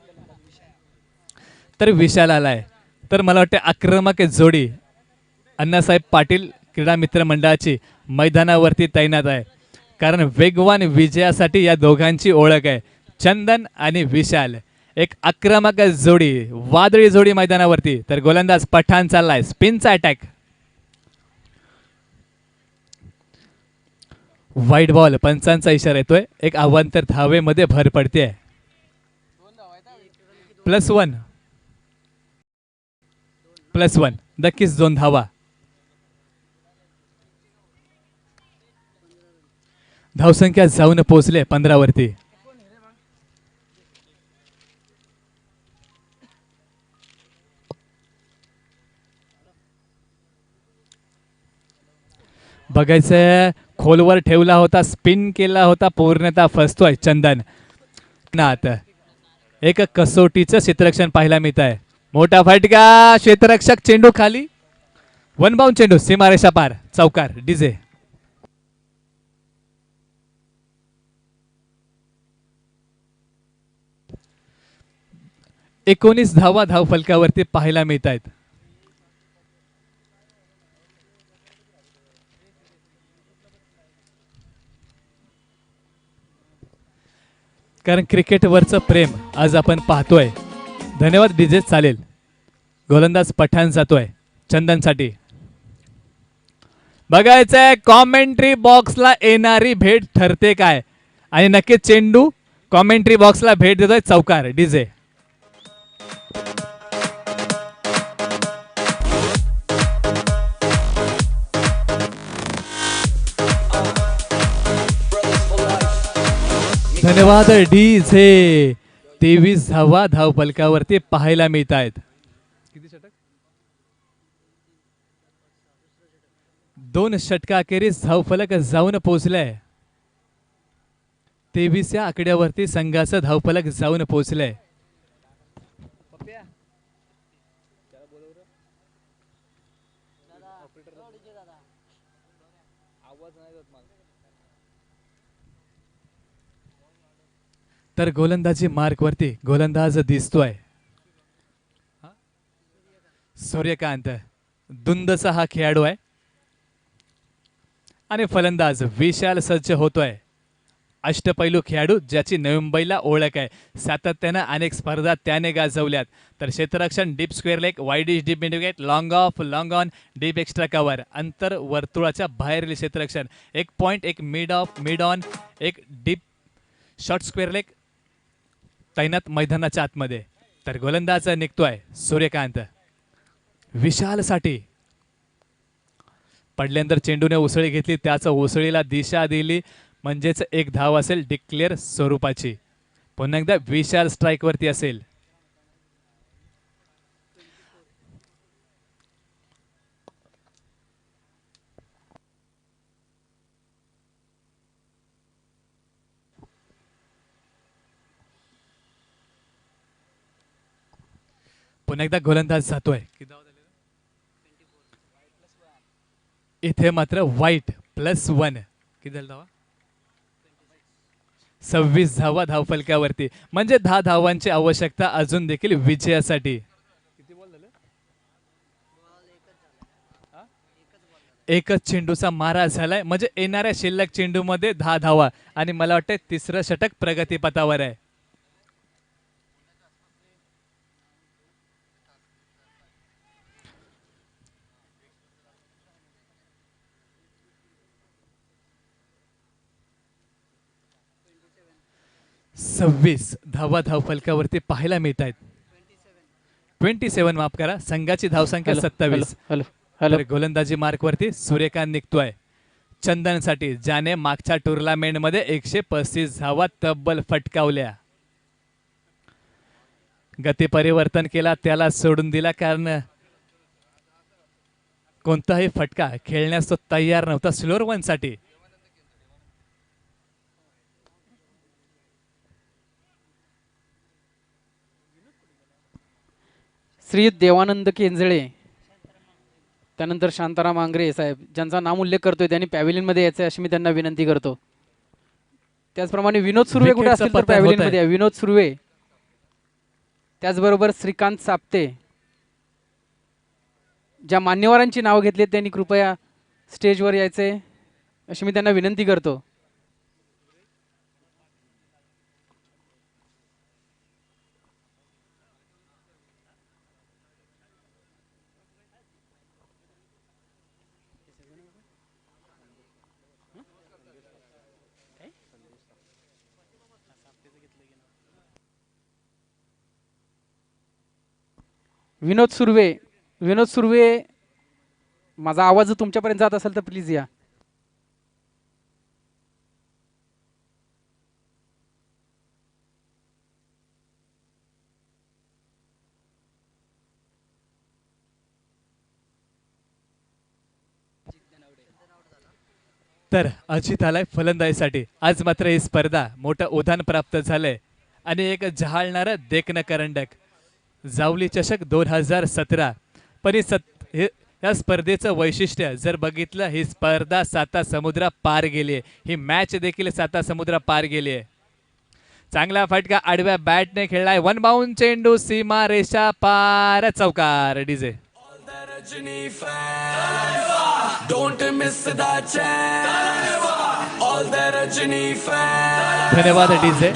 तर विशाल आलाय. तर मला वाटते आक्रमक जोडी अण्णासाहेब पाटील क्रीडा मित्र मंडळाची मैदानावरती तैनात आहे, कारण वेगवान विजयासाठी या दोघांची ओळख आहे. चंदन आणि विशाल, एक आक्रमक जोडी, वादळी जोडी मैदानावरती. तर गोलंदाज पठाण चाललाय. स्पिनचा अटॅक. वाईट बॉल, पंचांचा इशारा येतोय. एक अवांतर धावेमध्ये भर पडते. +1 नक्कीच 2 धावा. धावसंख्या जाऊन पोहोचले 15 वरती. बघायचं खोलवर ठेवला होता, स्पिन केला होता, पूर्णतः फसतोय चंदन नाथ. एक कसोटीचं क्षेत्ररक्षण पाहायला मिळत आहे. मोठा फटका, क्षेत्ररक्षक चेंडू खाली, वन बाउंड चेंडू, सीमारेषा पार, चौकार. डीजे 19 धावा धावफलकावरती पाहायला मिळत आहेत. कारण क्रिकेटवरचं प्रेम आज आपण पाहतोय. धन्यवाद डीजे. चालेल. गोलंदाज पठाण जातोय चंदनसाठी. बघायचंय कॉमेंट्री बॉक्सला येणारी भेट ठरते काय, आणि नक्कीच चेंडू कॉमेंट्री बॉक्सला भेट देतोय. चौकार. डीजे धन्यवाद डीजे. 23 धावा धावफलकावरती पाहायला मिळत आहेत. किती षटक? 2 षटकाखेरीज धावफलक जाऊन पोहोचलाय. 23 या आकड्यावरती संघाचं धावफलक जाऊन पोहोचलंय. तर गोलंदाजी मार्क वरती गोलंदाज दिसतोय सूर्यकांत. दुंदचा हा खेळाडू आहे आणि फलंदाज विशाल सज्ज होतोय. अष्टपैलू खेळाडू ज्याची नवी मुंबईला ओळख आहे. सातत्यानं अनेक स्पर्धा त्याने गाजवल्यात. तर क्षेत्ररक्षण, deep square leg, widish deep midwicket, long of, long on, deep extra cover, अंतर वर्तुळाच्या बाहेरील क्षेत्ररक्षण, 1 point, 1 mid of, mid on, 1 deep short square leg तैनात मैदानाच्या आतमध्ये. तर गोलंदाज निघतोय सूर्यकांत. विशालसाठी पडल्यानंतर चेंडूने उसळी घेतली, त्याचं उसळीला दिशा दिली, म्हणजेच 1 धाव असेल डिक्लेअर स्वरूपाची. पुन्हा एकदा विशाल स्ट्राईक वरती असेल. पुन्हा एकदा गोलंदाज जातोय. इथे मात्र व्हाईट +1. किती झालं धावा? 26 धावा धावफलकावरती, म्हणजे 10 धावांची आवश्यकता अजून देखील विजयासाठी. एकच चेंडूचा मारा झालाय, म्हणजे येणाऱ्या शिल्लक चेंडूमध्ये 10 धावा, आणि मला वाटतं तिसरं षटक प्रगतीपथावर आहे. सव्वीस धावा धावफलकावरती पाहायला मिळत आहेत. 27 माफ करा, संघाची धावसंख्या 27. तर गोलंदाजी मार्क वरती सूर्यकांत निघतोय चंदनसाठी, ज्याने मागच्या टुर्नामेंट मध्ये 135 धावा तब्बल फटकावल्या. गती परिवर्तन केला, त्याला सोडून दिला, कारण कोणताही फटका खेळण्यास तो तयार नव्हता स्लोअर 1 साठी. श्री देवानंद केंजळे, त्यानंतर शांताराम आंग्रे साहेब, ज्यांचा नाम उल्लेख करतोय त्यांनी पॅव्हिलियन मध्ये यायचं अशी मी त्यांना विनंती करतो. त्याचप्रमाणे विनोद सुर्वे कुठे असतील तर पॅव्हिलियन मध्ये. विनोद सुर्वे, त्याचबरोबर श्रीकांत साप्ते. ज्या मान्यवरांची नाव घेतली त्यांनी कृपया स्टेजवर यायचे अशी मी त्यांना विनंती करतो. विनोद सुर्वे माझा आवाज तुमच्यापर्यंत जात असेल तर प्लीज या. तर अजित आलाय फलंदाजीसाठी. आज मात्र ही स्पर्धा मोठं उधाण प्राप्त झालंय आणि एक जहाळणारं देखणं करंडक जावली चषक 2017. पण या स्पर्धेचं वैशिष्ट्य जर बघितलं, ही स्पर्धा 7 समुद्र पार गेली आहे. ही मॅच देखील 7 समुद्र पार गेली आहे. चांगला फटका आडव्या बॅटने खेळलाय. वन बाउंड चेंडू सीमा रेषा पार, चौकार. DJ Rajini fans, don't miss that chance. All the Rajini fans. धन्यवाद डीजे.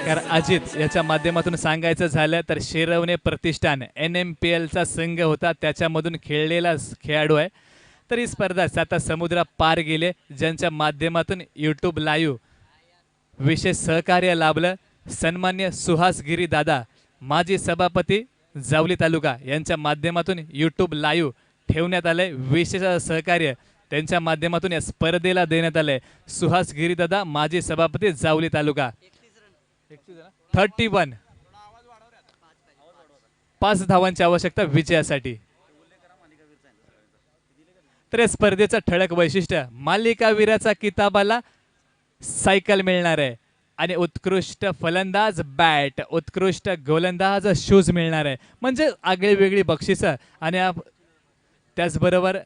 कारण अजित याच्या माध्यमातून सांगायचं झालं तर शिरवणे प्रतिष्ठान NMPL चा संघ होता, त्याच्यामधून खेळलेला खेळाडू आहे. तर ही स्पर्धा 7 समुद्र पार गेले, ज्यांच्या माध्यमातून यूट्यूब लाईव्ह विशेष सहकार्य लाभलं. सन्मान्य सुहास गिरी दादा, माजी सभापती जावली तालुका, यांच्या माध्यमातून यूट्यूब लाईव्ह ठेवण्यात आलंय. विशेष सहकार्य त्यांच्या माध्यमातून या स्पर्धेला देण्यात आलंय. सुहास गिरी दादा, माजी सभापती जावली तालुका. 31 5 धावांची आवश्यकता विजयासाठी. तर या स्पर्धेचं ठळक वैशिष्ट्य, मालिकावीराचा किताबाला सायकल मिळणार आहे आणि उत्कृष्ट फलंदाज बॅट, उत्कृष्ट गोलंदाज शूज मिळणार आहे. म्हणजे आगळी वेगळी बक्षिसं आणि त्याचबरोबर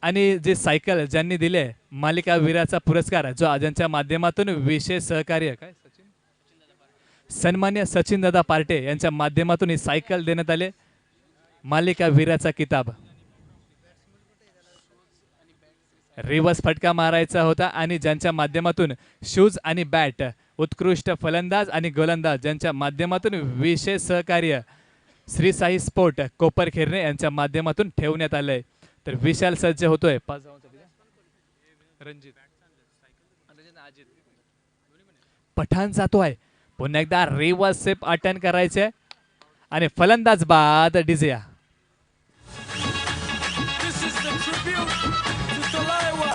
आणि जे सायकल ज्यांनी दिले, मालिकावीराचा पुरस्कार जो ज्यांच्या माध्यमातून विशेष सहकार्य काय सन्मान्य सचिन दादा पार्टे यांच्या माध्यमातून ही सायकल देण्यात आले. मालिकावीराचा किताब. रिवर्स फटका मारायचा होता आणि ज्यांच्या माध्यमातून शूज आणि बॅट, उत्कृष्ट फलंदाज आणि गोलंदाज ज्यांच्या माध्यमातून विशेष सहकार्य श्री साई स्पोर्ट कोपरखेरणे यांच्या माध्यमातून ठेवण्यात आलंय. तर विशाल सज्ज होतोय. रणजित पठाण जातोय. पुन्हा एकदा रिवर्स स्टेप अटेंड करायचे आणि फलंदाज बाद. डिझिया This is the tribute to Talaiwa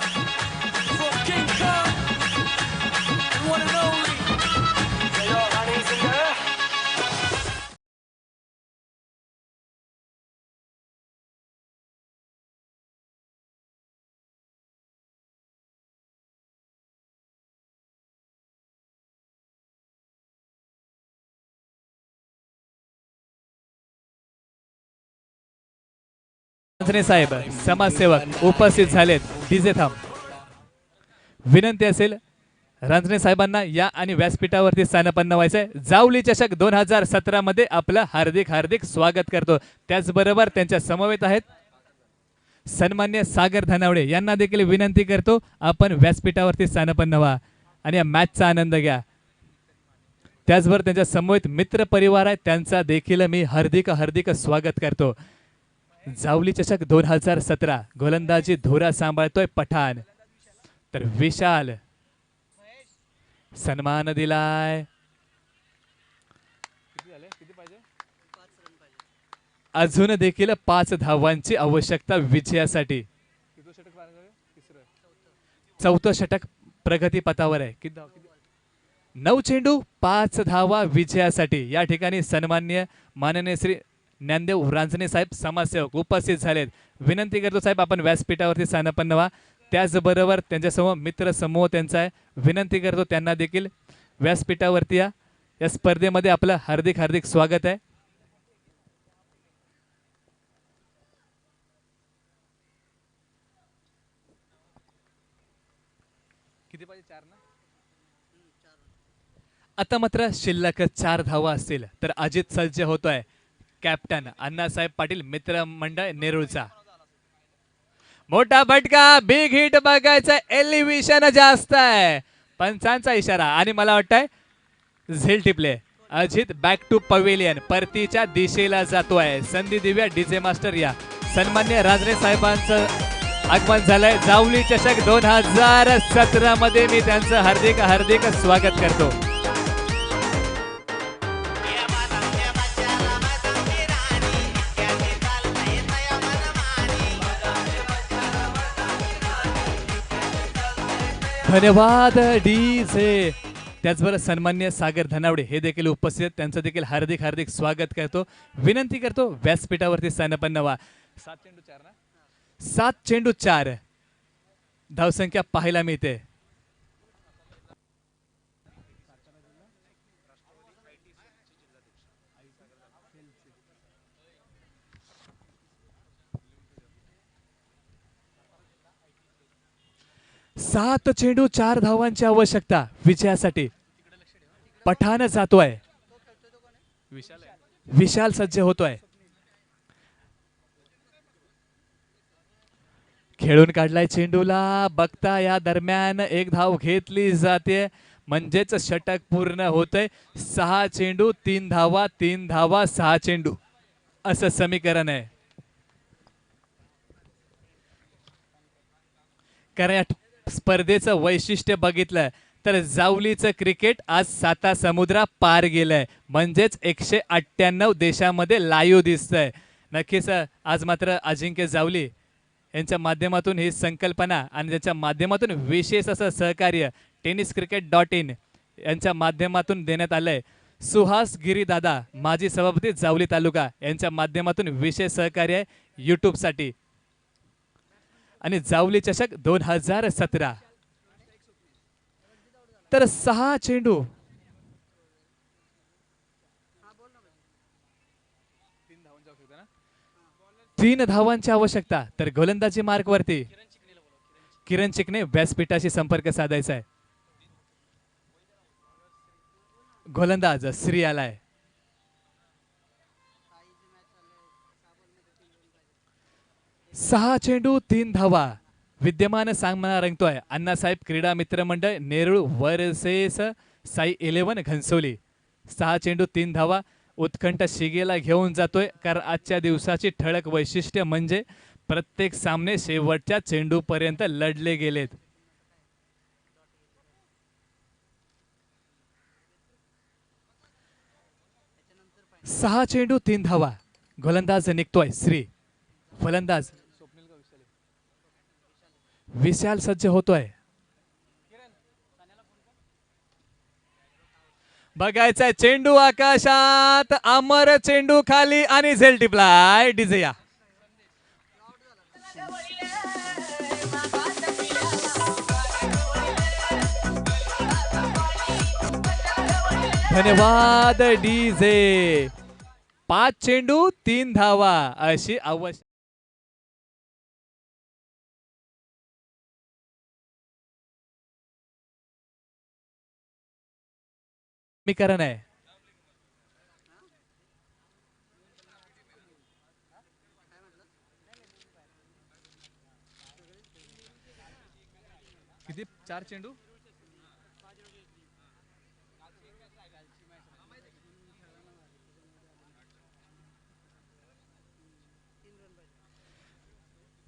from King Kong, the one and only. Hey, yo, honey's in there. Ranjane साहेब समाजसेवक उपस्थित झालेत. डीजे थांब. विनंती असेल रांजणे साहेबांना या आणि व्यासपीठावरती स्थानपन्न व्हायचंय. जावली चषक 2017 मध्ये आपलं हार्दिक हार्दिक स्वागत करतो. त्याचबरोबर त्यांच्या समवेत आहेत सन्मान्य सागर धनावडे, यांना देखील विनंती करतो आपण व्यासपीठावरती स्थानपन्न व्हा आणि या मॅचचा आनंद घ्या. त्याचबरोबर त्यांच्या समवेत मित्र परिवार आहे, त्यांचा देखील मी हार्दिक हार्दिक स्वागत करतो. जावली चषक 2017 गोलंदाजी धुरा सांभाळतोय पठाण. तर विशाल सन्मान दिलाय. अजून देखील 5 धावांची आवश्यकता विजयासाठी. 4थं षटक प्रगतीपथावर आहे. 9 चेंडू 5 धावा विजयासाठी. या ठिकाणी सन्मान्य माननीय श्री ज्ञानदेव रांजणे साहेब समाजसेवक उपस्थित झालेत. विनंती करतो साहेब आपण व्यासपीठावरती स्थानपन्न व्हा. त्याचबरोबर त्यांच्यासमोर मित्र समूह त्यांचा आहे, विनंती करतो त्यांना देखील व्यासपीठावरती या. या स्पर्धेमध्ये आपलं हार्दिक हार्दिक स्वागत आहे. किती पाहिजे? 4 ना. आता मात्र शिल्लक 4 धावा असतील तर अजित सज्ज होतोय. कॅप्टन अण्णासाहेब पाटील मित्र मंडळ नेरूळचा. मोठा फटका, बिग हिट बघायचा. एलिव्हेशन जास्त आहे, पंचांचा इशारा आणि मला वाटतंय झेल टिपले. अजित बॅक टू पवेलियन, परतीच्या दिशेला जातोय. संधी दिव्या डीजे मास्टर या. सन्मान्य रांजणे साहेबांचं आगमन झालंय. जावली चषक 2017 मध्ये मी त्यांचं हार्दिक हार्दिक स्वागत करतो. धन्यवाद डीजे. त्याचबरोबर सन्मान्य सागर धनावडे हे देखील उपस्थित आहेत. त्यांचं देखील हार्दिक हार्दिक स्वागत करतो. विनंती करतो व्यासपीठावरती स्थानपन्न व्हा. 7 चेंडू 4 धावसंख्या पाहायला मिळते. सात चेंडू 4 धावांची आवश्यकता विजयासाठी. पठाण जातोय. विशाल सज्ज होतोय. खेळून काढलाय चेंडूला. बघता या दरम्यान एक धाव घेतली जाते म्हणजेच षटक पूर्ण होतंय. 6 चेंडू 3 धावा, 3 धावा 6 चेंडू असं समीकरण आहे. कारण या स्पर्धेचं वैशिष्ट्य बघितलं तर जावलीचं क्रिकेट आज 7 समुद्र पार गेलंय. म्हणजेच 198 देशामध्ये लाईव्ह दिसतंय. नक्कीच आज मात्र अजिंक्य जावली यांच्या माध्यमातून ही संकल्पना आणि त्याच्या माध्यमातून विशेष असं सहकार्य tenniscricket.in यांच्या माध्यमातून देण्यात आलंय. सुहास गिरीदादा माजी सभापती जावली तालुका यांच्या माध्यमातून विशेष सहकार्य आहे यूट्यूबसाठी. आणि जावली चषक 2017 तर 6 चेंडू 3 धावांची आवश्यकता. तर गोलंदाजी मार्क वरती किरण चिकणे व्यासपीठाशी संपर्क साधायचा आहे. गोलंदाज श्री आलाय. सहा चेंडू 3 धावा. विद्यमान सामना रंगतोय अण्णासाहेब क्रीडा मित्र मंडळ नेरूळ वर्सेस साई 11 घनसोली. 6 चेंडू 3 धावा. उत्कंठ शिगेला घेऊन जातोय कारण आजच्या दिवसाची ठळक वैशिष्ट्य म्हणजे प्रत्येक सामने शेवटच्या चेंडूपर्यंत लढले गेलेत. सहा चेंडू 3 धावा. गोलंदाज निघतोय श्री. फलंदाज विशाल सज्ज होतोय. बघायचंय चेंडू आकाशात. अमर चेंडू खाली आणि झेल टिपलाय. डिझया धन्यवाद डीजे. 5 चेंडू 3 धावा अशी आवश्यक समीकरण आहे. किती 4 चेंडू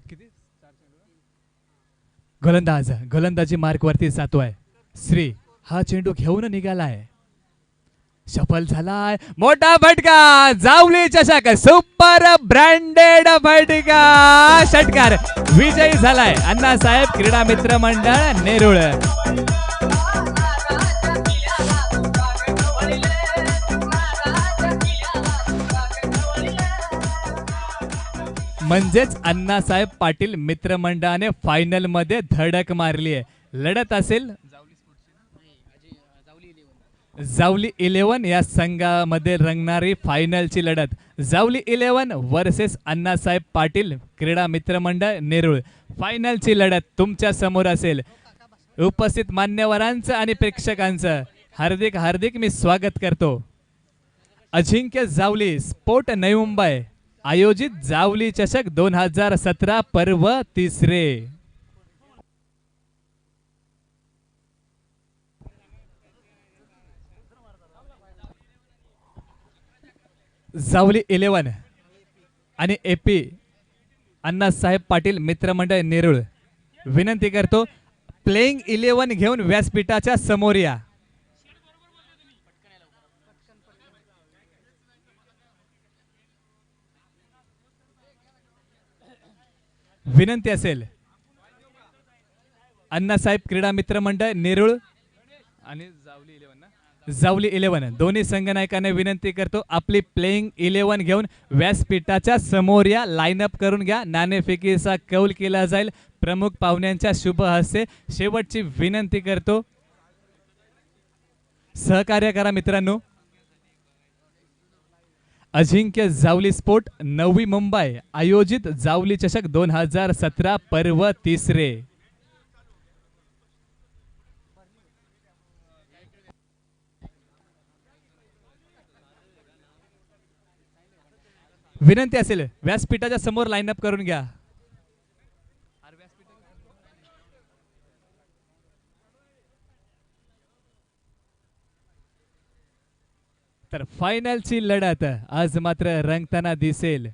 किती गोलंदाजी मार्क वरती जातोय श्री. हा चेंडू घेऊन निघालाय. सफल झालाय. मोठा फटका. जावली चषक सुपर ब्रँडेड फटका. षटकार विजयी झालाय अण्णासाहेब क्रीडा मित्र मंडळ नेरूळ. म्हणजेच अण्णासाहेब पाटील मित्रमंडळाने फायनल मध्ये धडक मारली आहे. लढत असेल जावली 11 या संघामध्ये रंगणारी फायनलची लढत. जावली 11 वर्सेस अण्णासाहेब पाटील क्रीडा मित्रमंडळ नेरूळ. फायनलची लढत तुमच्या समोर असेल. उपस्थित मान्यवरांचं आणि प्रेक्षकांचं हार्दिक हार्दिक मी स्वागत करतो. अजिंक्य जावली स्पोर्ट नवी मुंबई आयोजित जावली चषक 2017 पर्व 3. जावली 11 आणि एपी अण्णासाहेब पाटील मित्रमंडळ नेरूळ विनंती करतो प्लेइंग 11 घेऊन व्यासपीठाच्या समोर या. विनंती असेल अण्णासाहेब क्रीडा मित्र मंडळ नेरूळ आणि जावली 11 दोन्ही संघनायकांना विनंती करतो आपली प्लेइंग 11 घेऊन व्यासपीठाच्या समोर या लाईनअप करून घ्या. नाणेफेकीचा कौल केला जाईल प्रमुख पाहुण्यांच्या शुभ हस्ते. शेवटची विनंती करतो सहकार्य करा मित्रांनो. अजिंक्य जावली स्पोर्ट नवी मुंबई आयोजित जावली चषक 2017 पर्व 3. विनंती असेल व्यासपीठाच्या समोर लाईनअप करून घ्या. तर फायनलची लढत आज मात्र रंगताना दिसेल.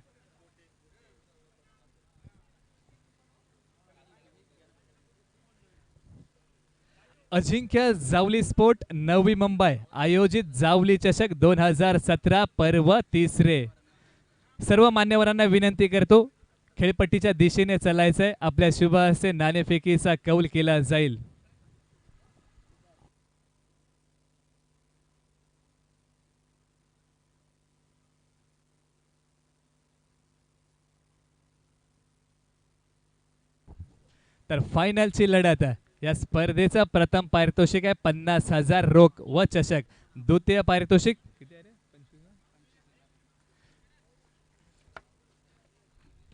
अजिंक्य जावली स्पोर्ट नवी मुंबई आयोजित जावली चषक 2017 पर्व 3. सर्व मान्यवरांना विनंती करतो खेळपट्टीच्या दिशेने चालायचंय. आपल्या शुभ हस्ते नाणेफेकीचा कौल केला जाईल. तर फायनलची लढत या स्पर्धेचा प्रथम पारितोषिक आहे 50,000 रोख व चषक. द्वितीय पारितोषिक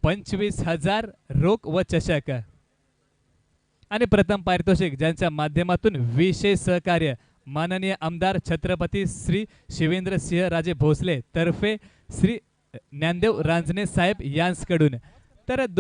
25,000 रोख व चषक आणि प्रथम पारितोषिक ज्यांच्या माध्यमातून विशेष सहकार्य माननीय आमदार छत्रपती श्री शिवेंद्र सिंह राजे भोसले तर्फे श्री ज्ञानदेव रांजणे साहेब यांच्याकडून. तर